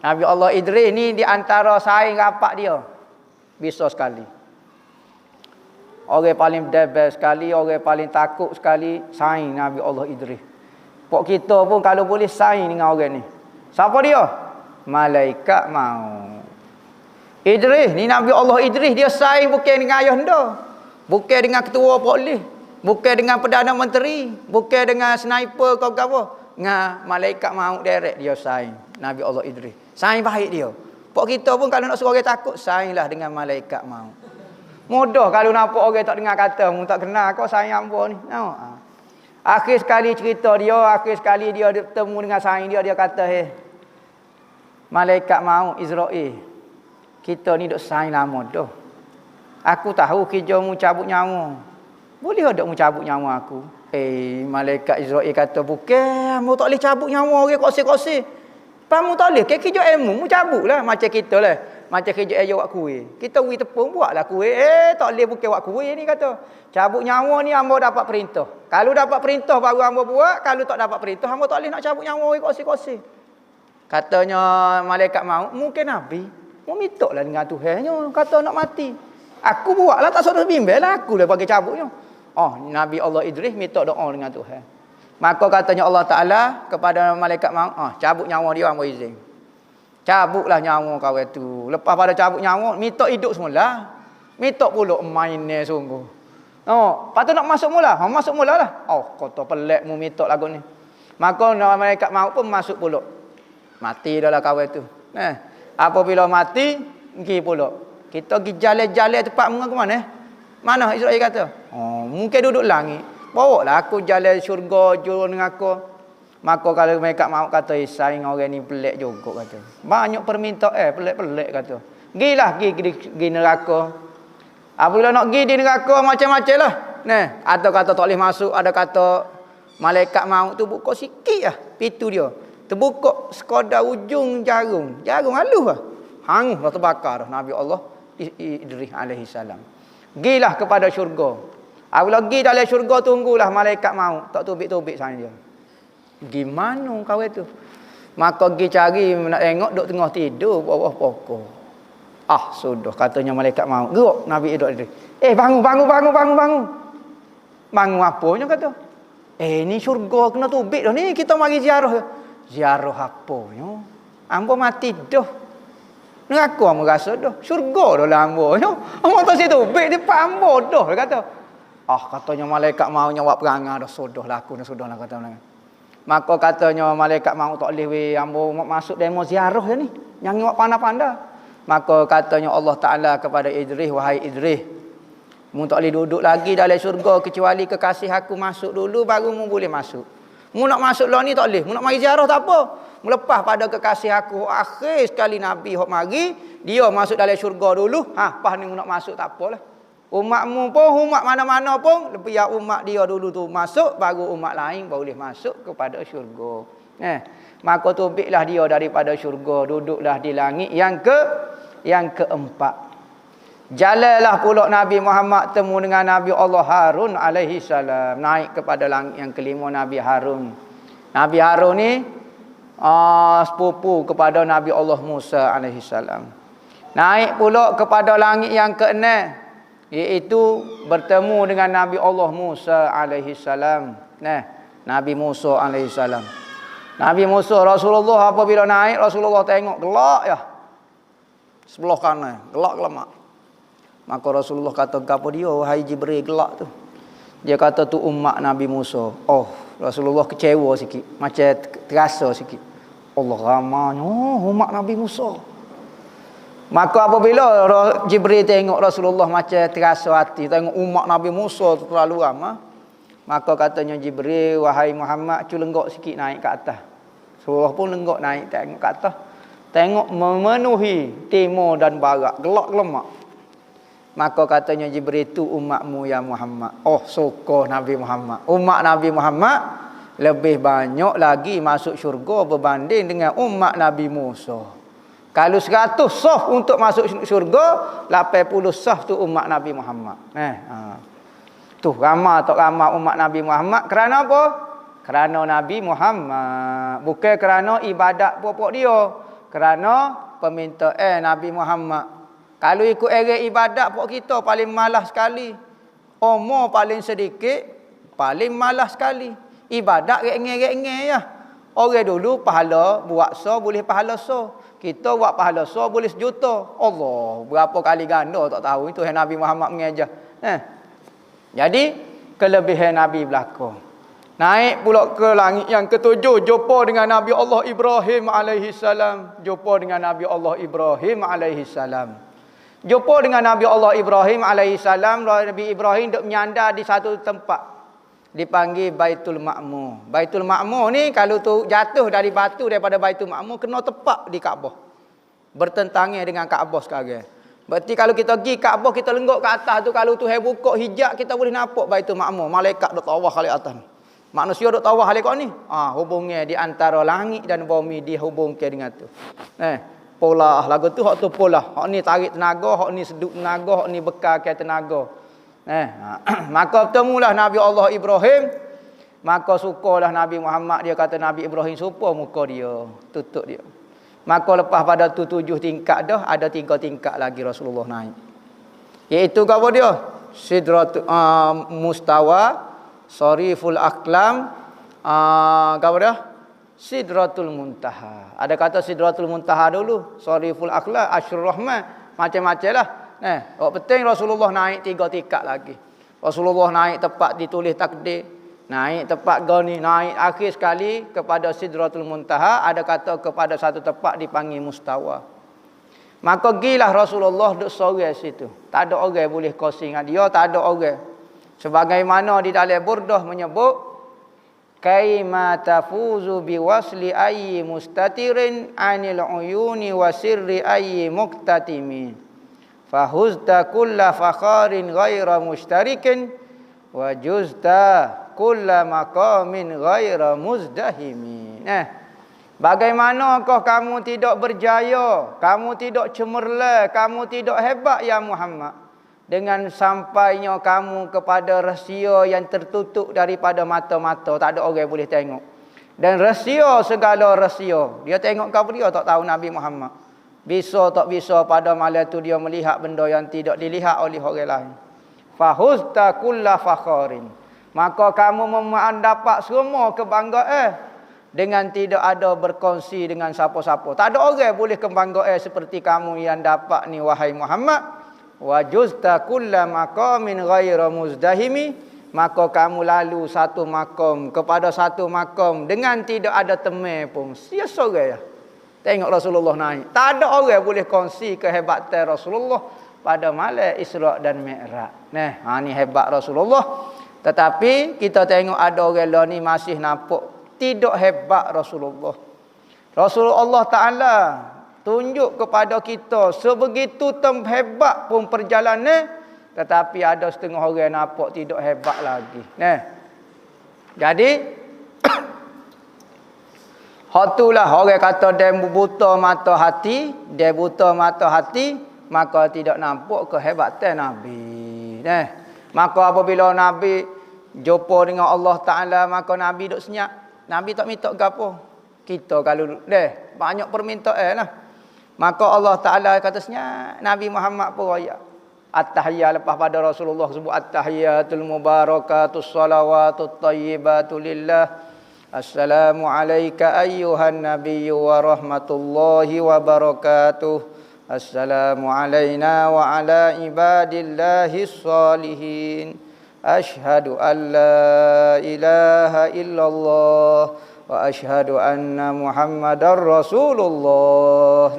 Nabi Allah Idris ni di antara saing rapat dia. Bisa sekali. Orang paling debel sekali, orang paling takut sekali saing Nabi Allah Idris. Pok kita pun kalau boleh saing dengan orang ni. Siapa dia? Malaikat maut. Idris ni Nabi Allah Idris dia saing bukan dengan ayah anda. Bukan dengan ketua polis. Bukan dengan Perdana Menteri. Bukan dengan sniper kau apa. Dengan malaikat maut direct dia saing. Nabi Allah Idris. Saing baik dia. Pok kita pun kalau nak suruh orang takut, sainglah dengan malaikat maut. Mudah kalau nampak orang tak dengar kata, mu tak kenal kau saing hamba ni. Akhir sekali cerita dia, akhir sekali dia bertemu dengan saing dia kata, malaikat maut Israel. Kita ni duk saing lama dah. Aku tahu kerjamu cabut nyawa. Boleh tak mu cabut nyawa aku? Malaikat Israel kata, bukan, mu tak boleh cabut nyawa orang koseh-koseh. Pamu tak boleh, kerja ilmu, mu cabutlah macam kita lah. Macam kerja aja buat kuih. Kita wui tepung buatlah kuih. Tak boleh bukan buat kuih ni kata. Cabut nyawa ni hamba dapat perintah. Kalau dapat perintah baru hamba buat, kalau tak dapat perintah hamba tak boleh nak cabut nyawa orang koseh-koseh. Katanya malaikat maut, mungkin Nabi, mu mintaklah dengan Tuhannya, kata nak mati. Aku buatlah tak suruh bimbel lah, aku lah bagi cabutnya. Nabi Allah Idris minta doa dengan Tuhan. Maka katanya Allah Ta'ala kepada malaikat maut, cabut nyawa dia hamba izin. Cabutlah nyawa kau tu. Lepas pada cabut nyawa, minta hidup semula. Minta pula mainnya sungguh. Oh, patut nak masuk mula. Masuk mula lah. Oh, kata pelik mu minta lagu ni. Maka malaikat maut pun masuk pula. Mati dah lah kau tu. Apabila mati, pergi pula. Kita pergi jalan-jalan tempat mu ke mana? Mana Israel kata? Oh, mungkin duduk langit. Bawa lah aku jalan syurga jurun dengan aku. Maka kalau mereka mahu kata saing orang ni pelik juga kata. Banyak permintaan pelik-pelik kata. Gilah pergi neraka. Apabila nak pergi di neraka macam-macam lah. Nah, ada kata tak boleh masuk, ada kata malaikat maut tu buka sikit lah pintu dia. Terbuka sekadar ujung jarum. Jarum halus lah. Hangus dah terbakar dah Nabi Allah Idris alaihi salam. Gilah kepada syurga. Apabila pergi dalam syurga tunggulah malaikat maut. Tak tubik-tubik sana dia. Gimana kau itu? Maka pergi cari nak tengok duk tengah tidur bawah pokok. Sudah katanya malaikat maut. Gerak Nabi Idris. Bangun. Bangun apanya kata? Ni syurga kena tubik dah ni. Kita mari ziarah. Ziarah apanya? Ambo mati dah. Neraka ambo rasa dah. Syurga dah lah ambo. Ambo tak situ tubik depan ambo dah kata. Katanya malaikat maut nyawak perangai dah sudahlah aku dah sudahlah kata malaikat. Maka katanya malaikat maut tak boleh ambo masuk demo ziarah je ni. Yang nyawak pandai-pandai. Maka katanya Allah Taala kepada Idris, wahai Idris, mu tak boleh duduk lagi dalam syurga kecuali kekasih aku masuk dulu baru mu boleh masuk. Mu nak masuk lah ni tak boleh. Mu nak mari ziarah tak apa. Mu lepas pada kekasih aku akhir sekali Nabi hok mari, dia masuk dalam syurga dulu. Pas ni mu nak masuk tak apalah. Umatmu pun, umat mana-mana pun, biar umat dia dulu tu masuk, baru umat lain boleh masuk kepada syurga. Maka tubiklah dia daripada syurga, duduklah di langit yang keempat. Jalanlah pula Nabi Muhammad temu dengan Nabi Allah Harun alaihi salam, naik kepada langit yang kelima Nabi Harun. Nabi Harun ni sepupu kepada Nabi Allah Musa alaihi salam. Naik pula kepada langit yang keenam, iaitu bertemu dengan Nabi Allah Musa alaihi salam. Nabi Musa alaihi salam. Nabi Musa, Rasulullah apabila naik, Rasulullah tengok gelak ya. Sebelah kanan, gelak lemak. Maka Rasulullah kata, "Gapo dia wahai Jibril gelak tu?" Dia kata tu umat Nabi Musa. Rasulullah kecewa sikit, macam terasa sikit. Allah ramanya umat Nabi Musa. Maka apabila Jibril tengok Rasulullah macam terasa hati, tengok umat Nabi Musa terlalu ramah, maka katanya Jibril, wahai Muhammad, lenggok sikit naik ke atas. Rasulullah pun lenggok naik tengok ke atas. Tengok memenuhi timur dan barat, gelak lemak. Maka katanya Jibril, tu umatmu ya Muhammad. Suka Nabi Muhammad. Umat Nabi Muhammad lebih banyak lagi masuk syurga berbanding dengan umat Nabi Musa. Kalau 100 saf untuk masuk syurga, 80 saf tu umat Nabi Muhammad. Tu ramah tak ramah umat Nabi Muhammad. Kerana apa? Kerana Nabi Muhammad. Bukan kerana ibadat pokok dia. Kerana permintaan Nabi Muhammad. Kalau ikut era ibadat pokok kita paling malas sekali. Umur paling sedikit, paling malas sekali. Ibadat rengeng-rengeng ya. Orang dulu pahala buat boleh pahala kita buat pahala boleh 1 juta. Allah, berapa kali ganda tak tahu. Itu yang Nabi Muhammad mengajar. Jadi, kelebihan Nabi belaka. Naik pula ke langit yang ke-7, jumpa dengan Nabi Allah Ibrahim alaihi salam. Jumpa dengan Nabi Allah Ibrahim alaihi salam. Jumpa dengan Nabi Allah Ibrahim alaihi salam. Nabi Ibrahim duk menyandar di satu tempat. Dipanggil Baitul Ma'mur. Baitul Ma'mur ni kalau tu jatuh dari batu daripada Baitul Ma'mur kena tepak di Kaabah. Bertentangan dengan Kaabah sekarang. Berarti kalau kita pergi Kaabah, kita lenggok ke atas tu, kalau tu buka hijab, kita boleh nampak Baitul Ma'mur. Malaikat duk tawaf kali atas. Manusia duk tawaf kali kat ni. Hubungnya di antara langit dan bumi dihubungkan dengan tu. Pola lagu tu hak tu pola. Hak ni tarik tenaga, hak ni sedut tenaga, hak ni bekalkan tenaga. Maka bertemulah Nabi Allah Ibrahim. Maka sukalah Nabi Muhammad. Dia kata Nabi Ibrahim suka muka dia, tutup dia. Maka lepas pada tu 7 tingkat dah, ada 3 tingkat lagi Rasulullah naik. Iaitu apa dia? Sidrat Mustawa, Sariful Aqlam, apa dia? Sidratul Muntaha. Ada kata Sidratul Muntaha dulu, Sariful Akhlaq, Asyrul Rahman, macam-macam lah. Penting Rasulullah naik 3 tingkat lagi. Rasulullah naik tempat ditulis takdir, naik tempat gani, naik akhir sekali kepada Sidratul Muntaha. Ada kata kepada satu tempat dipanggil Mustawa. Maka gilah Rasulullah duduk sorang situ. Tak ada orang boleh kongsi dengan dia, tak ada orang. Sebagaimana di dalam Burdah menyebut, kaima tafuzu biwasli ayyi mustatirin anil uyuni wa sirri ayyi muqtatimin fahuzta kulla fakharin ghaira mushtarikin wa juzta kulla maqamin ghaira muzdahimin. Bagaimanakah kamu tidak berjaya, kamu tidak cemerlang, kamu tidak hebat ya Muhammad, dengan sampainya kamu kepada rahsia yang tertutup daripada mata-mata, tak ada orang boleh tengok. Dan rahsia segala rahsia, dia tengok kau dia tak tahu Nabi Muhammad. Bisa tak bisa pada malam tu dia melihat benda yang tidak dilihat oleh orang lain. Fahuzta kulla fakharin, maka kamu mendapat semua kebanggaan dengan tidak ada berkongsi dengan siapa-siapa. Tak ada orang boleh kebanggaan seperti kamu yang dapat ni wahai Muhammad. Wa juzta kulla maqamin ghaira muzdahimi, maka kamu lalu satu makam kepada satu makam dengan tidak ada teman pun. Sia sorang ya. Tengok Rasulullah naik. Tak ada orang boleh kongsi kehebatan Rasulullah pada malam Isra dan Mi'raj. Ni hebat Rasulullah. Tetapi kita tengok ada orang lain ni masih nampak tidak hebat Rasulullah. Rasulullah Ta'ala tunjuk kepada kita sebegitu hebat pun perjalanan, tetapi ada setengah orang nampak tidak hebat lagi. Jadi hatulah orang kata dia buta mata hati, dia buta mata hati, maka tidak nampak kehebatan Nabi. Maka apabila Nabi jumpa dengan Allah Ta'ala, maka Nabi duk senyap. Nabi tak minta gapo. Kita kalau banyak permintaan lah. Maka Allah Ta'ala kata senyap, Nabi Muhammad pun raya at-tahiyyah lepas pada Rasulullah sebut at-tahiyyatul mubarakatus salawatut thayyibatu lillah. Assalamu alayka ayyuhan nabiyyu wa rahmatullahi wa barakatuh. Assalamu alayna wa ala ibadillahis salihin. Ashhadu an la ilaha illallah wa ashhadu anna Muhammadar Rasulullah.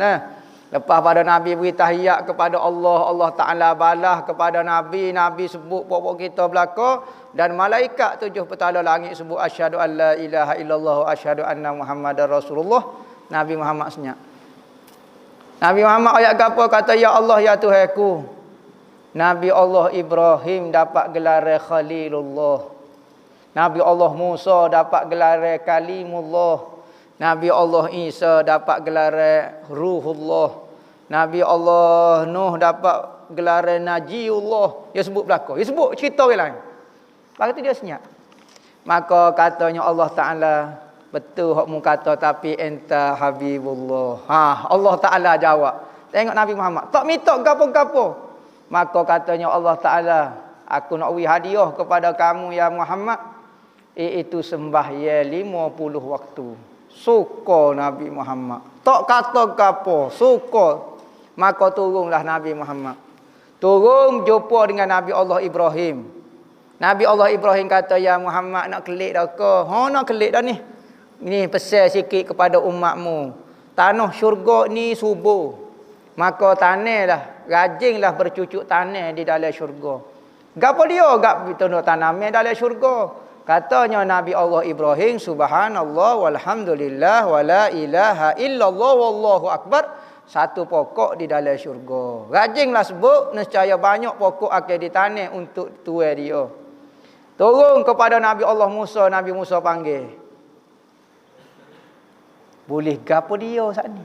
Lepas pada Nabi beri tahiyat kepada Allah, Allah Ta'ala balas kepada Nabi, Nabi sebut pokok kita belaka, dan malaikat 7 petala langit sebut asyhadu an la ilaha illallah wa asyhadu anna Muhammadar Rasulullah. Nabi Muhammad senyap. Nabi Muhammad ayat apa? Kata, ya Allah ya Tuhanku, Nabi Allah Ibrahim dapat gelar Khalilullah. Nabi Allah Musa dapat gelar Kalimullah. Nabi Allah Isa dapat gelar Ruhullah. Nabi Allah Nuh dapat gelar Najiullah. Dia sebut belaka. Dia sebut cerita orang lain. Lepas tu dia senyap. Maka katanya Allah Ta'ala, betul hokmu kata, tapi enta Habibullah. Allah Ta'ala jawab. Tengok Nabi Muhammad tak minta gapo-gapo. Maka katanya Allah Ta'ala, aku nak beri hadiah kepada kamu ya Muhammad, iaitu sembahyang 50 waktu. Suka Nabi Muhammad. Tak kata gapo, suka. Maka turunlah Nabi Muhammad. Turun jumpa dengan Nabi Allah Ibrahim. Nabi Allah Ibrahim kata, ya Muhammad nak kelik dah ke? Nak kelik dah ni. Ni pesan sikit kepada umatmu. Tanah syurga ni subur. Maka tanahlah, rajinlah bercucuk tanah di dalam syurga. Gapo dia gap tunduk tanam dalam syurga? Katanya Nabi Allah Ibrahim, subhanallah walhamdulillah wala ilaha illallah wallahu akbar, satu pokok di dalam syurga. Rajinlah sebut, nescaya banyak pokok akan ditanam untuk tuai dia. Turun kepada Nabi Allah Musa, Nabi Musa panggil. Boleh gapo dia saat ni?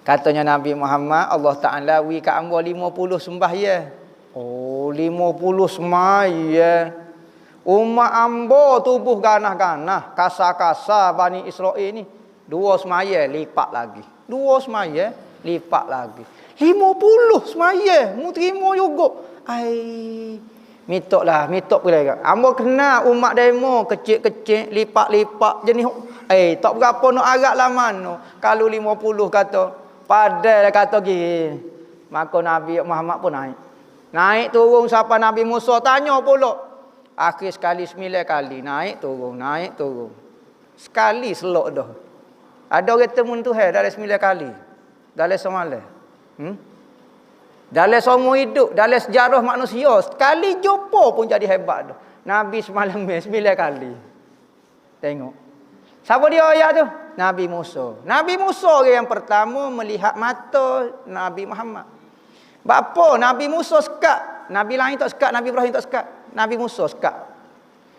Katanya Nabi Muhammad, Allah Ta'ala wi kat hamba 50 sembahyang. 50 sembahyang. Umat hamba tubuh ganah-ganah, kasar-kasar Bani Israel ni. 2 sembahyang lipat lagi. 2 sembahyang lipat lagi. 50 sembahyang mu terima juga. Mitok boleh ke? Ambo kena umat demo kecil-kecil, lipat-lipat jenis. Tak berapa nak agak lah mana. Kalau 50 kata, padahal kata gini. Maka Nabi Muhammad pun naik. Naik turun siapa Nabi Musa tanya pula. Akhir sekali 9 kali naik turun. Sekali selok dah. Ada orang temu Tuhan dalam 9 kali. Dalam semalam. Dalam semua hidup, dalam sejarah manusia, sekali jumpa pun jadi hebat dah. Nabi semalam 9 kali. Tengok. Siapa dia ayat tu? Nabi Musa. Nabi Musa orang yang pertama melihat mata Nabi Muhammad. Bapa Nabi Musa sekat. Nabi lain tak sekat, Nabi Ibrahim tak sekat. Nabi Musa sekat.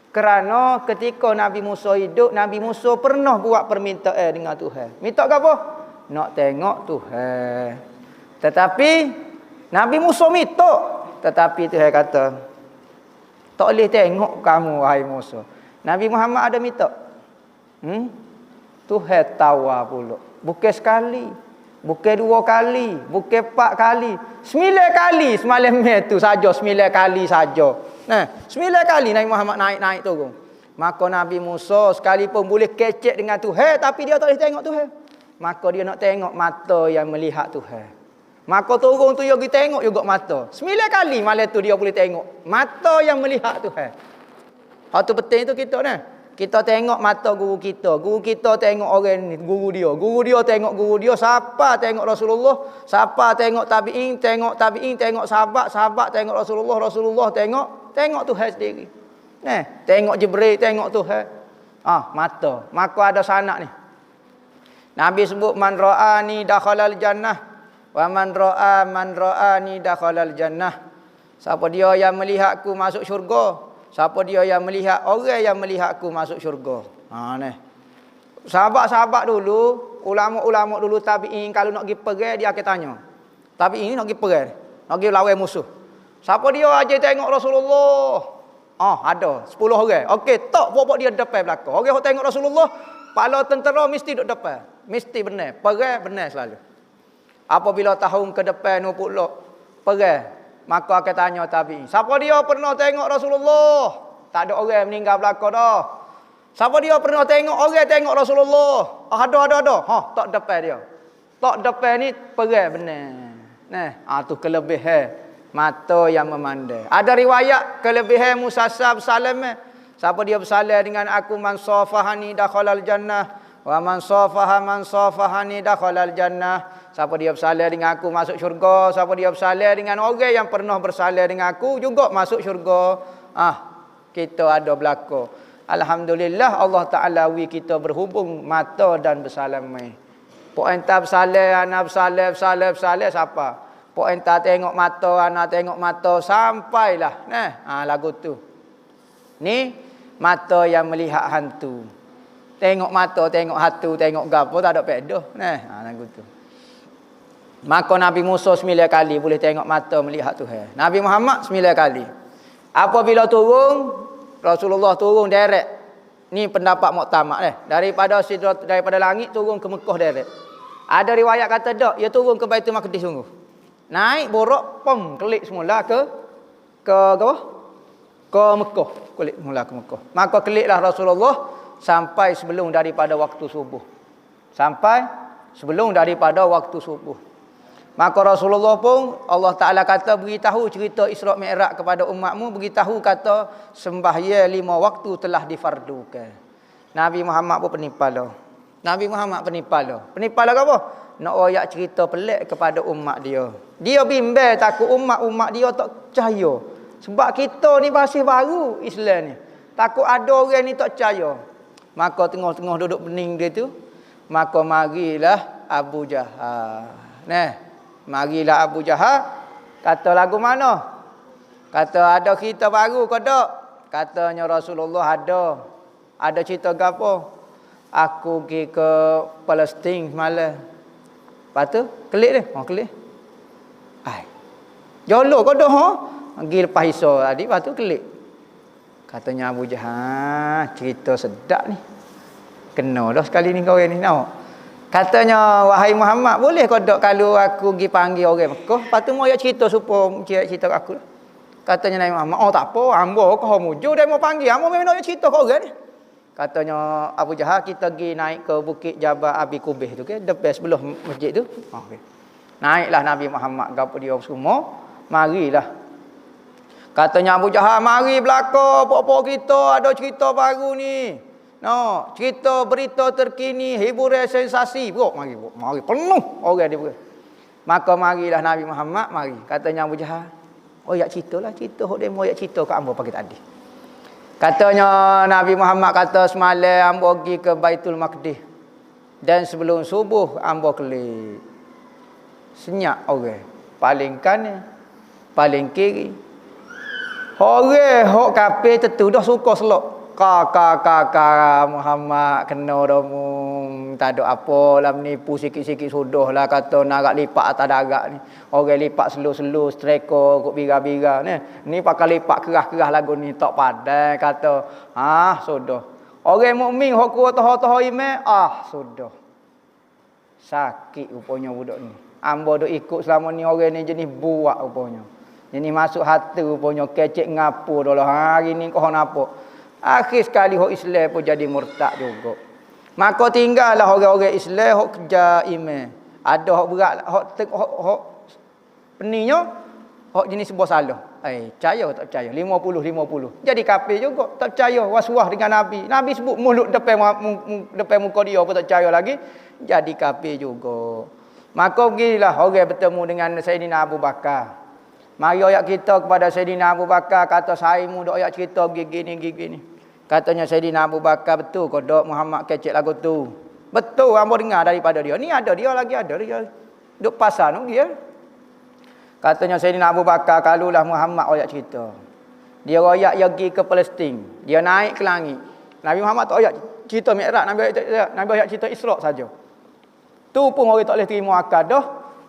Kerana ketika Nabi Musa hidup, Nabi Musa pernah buat permintaan dengan Tuhan. Minta apa? Nak tengok Tuhan. Tetapi Nabi Musa minta, tetapi Tuhan kata, tak boleh tengok kamu wahai Musa. Nabi Muhammad ada minta. Tuhan tawa pula. Bukan sekali, bukan 2 kali, bukan 4 kali, 9 kali semalam tu saja, 9 kali saja. 9 kali Nabi Muhammad naik turun. Maka Nabi Musa sekalipun boleh kecek dengan Tuhan, tapi dia tak boleh tengok Tuhan. Maka dia nak tengok mata yang melihat Tuhan. Maka turun tu dia pergi tengok juga mata. 9 kali malam tu dia boleh tengok mata yang melihat Tuhan. Hal tu penting tu kita ni. Kita tengok mata guru kita. Guru kita tengok orang ni, guru dia. Guru dia tengok guru dia. Siapa tengok Rasulullah. Siapa tengok tabi'in, tengok sahabat tengok Rasulullah tengok Tuhan sendiri. Tengok Jibril, tengok Tuhan. Mata. Maka ada sanak ni. Nabi sebut man ra'ani dakhalal jannah. Wa man ra'ani dakhalal jannah. Siapa dia yang melihatku masuk syurga? Siapa dia yang melihat orang yang melihatku masuk syurga? Sahabat-sahabat dulu, ulama-ulama dulu tabi'in kalau nak pergi perang dia akan tanya. Tabi'in nak pergi perang, nak pergi lawan musuh. Siapa dia aja tengok Rasulullah? Ada 10 orang. Okey, tak pokok dia depan belakang. Orang yang tengok Rasulullah, kepala tentera mesti duduk depan. Mesti benar. Perang benar selalu. Apabila tahun ke depan nu pula perang, maka akan tanya tabi'in. Siapa dia pernah tengok Rasulullah? Tak ada orang meninggal belakang dah. Siapa dia pernah tengok orang tengok Rasulullah? Ada. Tak depan dia. Tak depan ni perang benar. Tu kelebihan mata yang memandai. Ada riwayat kelebihan Musa bersalam. Siapa dia bersalam dengan aku, man safahani dakhalal jannah wa man safahani dakhalal jannah. Siapa dia bersalam dengan aku masuk syurga. Siapa dia bersalam dengan orang yang pernah bersalam dengan aku juga masuk syurga. Kita ada belaka. Alhamdulillah Allah Ta'ala kita berhubung mata dan bersalam. Pok entah bersalam, anak bersalam siapa? Pok entah tengok mata, anak tengok mata sampailah. Lagu tu. Ni mata yang melihat hantu. Tengok mata, tengok hantu, tengok gapo tak ada pedoh. Lagu tu. Maka Nabi Musa 9 kali boleh tengok mata melihat Tuhan. Nabi Muhammad 9 kali. Apabila turun, Rasulullah turun direct. Ni pendapat muktamad daripada langit turun ke Mekah direct. Ada riwayat kata tak, dia turun ke Baitul Maqdis sungguh. Naik borok klik semula ke Mekah. Klik semula ke Mekah. Maka kliklah Rasulullah sampai sebelum daripada waktu subuh. Maka Rasulullah pun Allah Ta'ala kata beritahu cerita Isra' Mi'raj kepada umatmu. Beritahu kata sembahyang 5 waktu telah difardukan. Nabi Muhammad pun penipala. Penipala ke apa? Nak royak cerita pelik kepada umat dia. Dia bimbang takut umat dia tak percaya. Sebab kita ni masih baru Islam ni. Takut ada orang ni tak percaya. Maka tengah-tengah duduk bening dia tu. Maka marilah Abu Jahal. Marilah Abu Jahal. Kata lagu mana? Kata ada cerita baru ke tak? Katanya Rasulullah ada. Ada cerita ke apa? Aku pergi ke Palestin semalam. Lepas tu, klik dia. Klik. Jolo kau dah. Pergi lepas Isya tadi. Lepas tu klik. Katanya Abu Jahal. Cerita sedap ni. Kena dah sekali ni kau ni. Katanya, wahai Muhammad, boleh kau tak kalau aku pergi panggil orang Mekah, lepas tu mau cerita supaya cerita aku. Katanya Nabi Muhammad, oh tak apa, hamba kau mujur dia mau panggil, hamba memang nak cerita kau orang ni. Katanya Abu Jahal, kita pergi naik ke bukit Jabal Abi Kubeh tu, okay? Depan sebelah masjid tu. Okay. Naiklah Nabi Muhammad, gapo dia semua, marilah. Katanya Abu Jahal, mari belakang, pok-pok kita ada cerita baru ni. No, cerita berita terkini, hiburan sensasi. Bro, mari, penuh orang dia bro. Maka marilah Nabi Muhammad, mari. Katanya Abu Jahal, oh ya ceritalah, cerita hok demo ya cerita kat hamba pagi tadi. Katanya Nabi Muhammad kata semalam hamba pergi ke Baitul Maqdis. Dan sebelum subuh hamba kelik. Senyap orang. Paling kanan, paling kiri. Orang hok kafir tentu dah suka selok. Kakak Muhammad kena domu. Tak ada apa lah menipu sikit-sikit sudah lah kata nak lipat atas darat ni. Orang lipat slow-slow, striker, kok bira-bira ni. Ni pakai lipat kerah-kerah lagu ni tak padai kata. Sudah. Orang mukmin hok kuat tahu-tahu iman, sudah. Sakit rupanya budak ni. Ambo duk ikut selama ni orang ni jenis buat rupanya. Jenis masuk hati rupanya kecek ngapo dah hari ni kau nampak. Akhir sekali hok Islam pun jadi murtad juga. Maka tinggallah orang-orang Islam hok kerja iman. Ada hok berat, hok peningnya hok jenis sebuah salah. Percaya tak percaya? 50-50. Jadi kafir juga. Tak percaya was-was dengan Nabi. Nabi sebut mulut depan muka dia pun tak percaya lagi. Jadi kafir juga. Maka pergilah orang bertemu dengan Sayyidina Abu Bakar. Mari ayat kita kepada Sayyidina Abu Bakar, kata saimu dok ayat cerita gini. Katanya Sayyidina Abu Bakar, betul kau dok Muhammad kecek lagu tu. Betul hamba dengar daripada dia. Ni ada dia lagi ada dia. Duk pasal tu dia. Katanya Sayyidina Abu Bakar, kalulah Muhammad ayat cerita. Dia royak pergi ke Palestin. Dia naik ke langit. Nabi Muhammad tak ayat cerita Mi'raj, Nabi ayat cerita Isra saja. Tu pun orang tak boleh terima akal dah.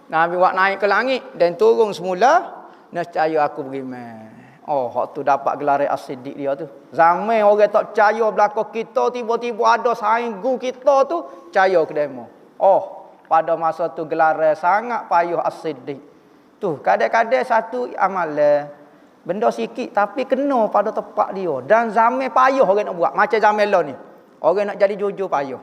Nabi buat naik ke langit dan turun semula. Nescaya aku beriman. Hak tu dapat gelar as-siddiq dia tu. Zaman orang tak percaya belakang kita, tiba-tiba ada sainggu kita tu, percaya ke demo. Pada masa tu gelar sangat payah as-siddiq. Tu, kadang-kadang satu amalan benda sikit tapi kena pada tempat dia. Dan zaman payah orang nak buat. Macam zaman lo ni. Orang nak jadi jujur payah.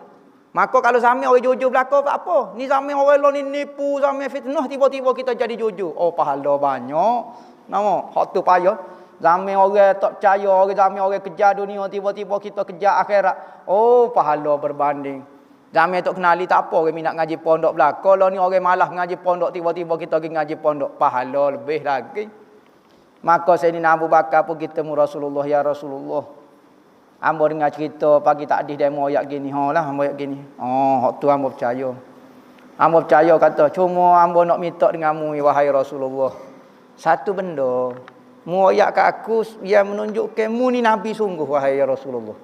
Maka kalau zaman orang jujur belakang tak apa. Ni zaman orang lo ni nipu, zaman fitnah, tiba-tiba kita jadi jujur. Pahala banyak. Nama, hak tu payah. Zaman orang tak percaya, zaman orang kejar dunia, tiba-tiba kita kejar akhirat. Pahala berbanding. Zaman tak kenali tak apa, orang minat ngaji pondok belakang. Kalau ni orang malas ngaji pondok, tiba-tiba kita pergi ngaji pondok. Pahala lebih lagi. Maka Sayyidina Abu Bakar pun kita mu Rasulullah, ya Rasulullah. Hamba dengar cerita pagi takdih demo ayat gini. Hamba ayat gini. Hak tu hamba percaya. Hamba percaya kata, cuma hamba nak minta denganmu wahai Rasulullah. Satu benda, mu ayat kat aku yang menunjukkan mu ni nabi sungguh wahai Rasulullah.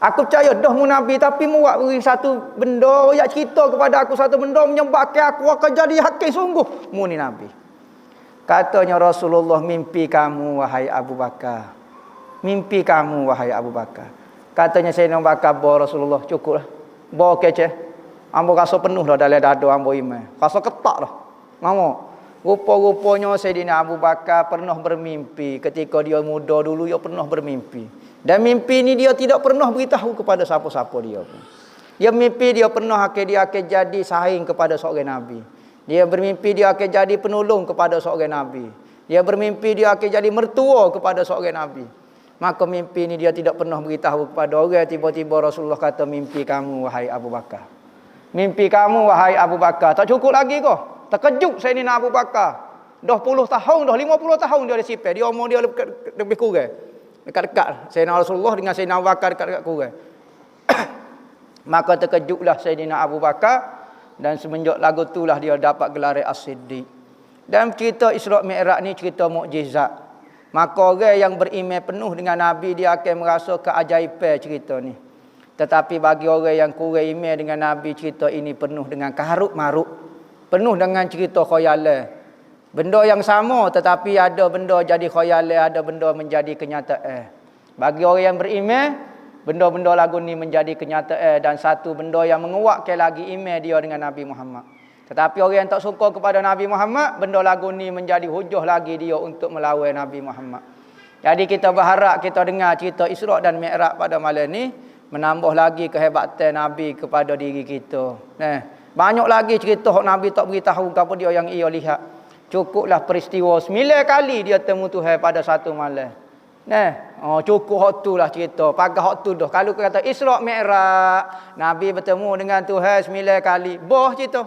Aku percaya dah mu nabi tapi mu buat beri satu benda, ayat cerita kepada aku satu benda menyebabkan aku akan jadi yakin sungguh mu ni nabi. Katanya Rasulullah, mimpi kamu wahai Abu Bakar. Mimpi kamu wahai Abu Bakar. Katanya Sayyidina Abu Bakar, bawa Rasulullah, cukuplah. Bawa keceh. Ambo rasa penuh dah dalam dada ambo iman. Rasa ketak dah. Ngamo. Rupa-rupanya Sayyidina Abu Bakar pernah bermimpi ketika dia muda dulu, dia pernah bermimpi. Dan mimpi ni dia tidak pernah beritahu kepada siapa-siapa dia pun. Dia mimpi dia pernah dia akan jadi saing kepada seorang nabi. Dia bermimpi dia akan jadi penolong kepada seorang nabi. Dia bermimpi dia akan jadi mertua kepada seorang nabi. Maka mimpi ni dia tidak pernah beritahu kepada orang. Tiba-tiba Rasulullah kata, mimpi kamu wahai Abu Bakar. Mimpi kamu wahai Abu Bakar. Tak cukup lagi kau. Terkejut Sayyidina Abu Bakar. Dah 10 tahun, dah 50 tahun dia disipir. Dia umur dia lebih kurang. Dekat-dekat. Sayyidina Rasulullah dengan Sayyidina Abu Bakar dekat-dekat kurang. Maka terkejutlah Sayyidina Abu Bakar. Dan semenjak lagu itulah dia dapat gelar as-siddiq. Dan cerita Isra Mi'raj ni cerita mukjizat. Maka orang yang beriman penuh dengan Nabi, dia akan merasa keajaiban cerita ni. Tetapi bagi orang yang kurang iman dengan Nabi, cerita ini penuh dengan kaharut-marut. Penuh dengan cerita khayalan. Benda yang sama tetapi ada benda jadi khayalan, ada benda menjadi kenyataan. Bagi orang yang beriman, benda-benda lagu ni menjadi kenyataan. Dan satu benda yang menguatkan lagi iman dia dengan Nabi Muhammad. Tetapi orang yang tak suka kepada Nabi Muhammad, benda lagu ni menjadi hujah lagi dia untuk melawan Nabi Muhammad. Jadi kita berharap kita dengar cerita Isra' dan Mi'raj pada malam ni menambah lagi kehebatan Nabi kepada diri kita. Banyak lagi cerita hak Nabi tak beritahu kepada dia yang ia lihat. Cukuplah peristiwa 9 kali dia temu Tuhan pada satu malam. Cukup hak tu lah cerita. Pagar hak tu dah. Kalau kata Isra' Mi'raj, Nabi bertemu dengan Tuhan 9 kali. Boh cerita.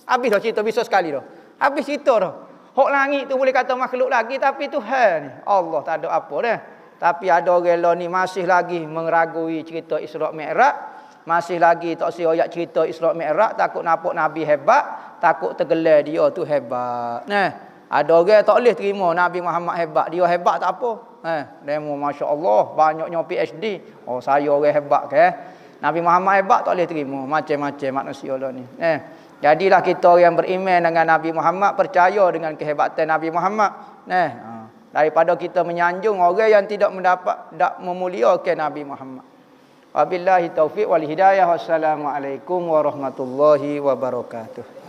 Habis dah cerita bisa sekali dah. Habis cerita dah. Hak langit tu boleh kata makhluk lagi, tapi Tuhan ni Allah tak ada apa dah. Tapi ada orang ni masih lagi mengeragui cerita Isra' Mi'raj, masih lagi tak siap cerita Isra' Mi'raj, takut nampak Nabi hebat, takut tergelar dia tu hebat. Ada orang tak boleh terima Nabi Muhammad hebat, dia hebat tak apa. Demo masya-Allah banyaknya PhD. Oh saya orang hebat ke. Nabi Muhammad hebat tak boleh terima, macam-macam manusia lah ni. Jadilah kita yang beriman dengan Nabi Muhammad, percaya dengan kehebatan Nabi Muhammad. Daripada kita menyanjung orang yang tidak memuliakan Nabi Muhammad. Wabillahi taufiq wal hidayah. Wassalamualaikum warahmatullahi wabarakatuh.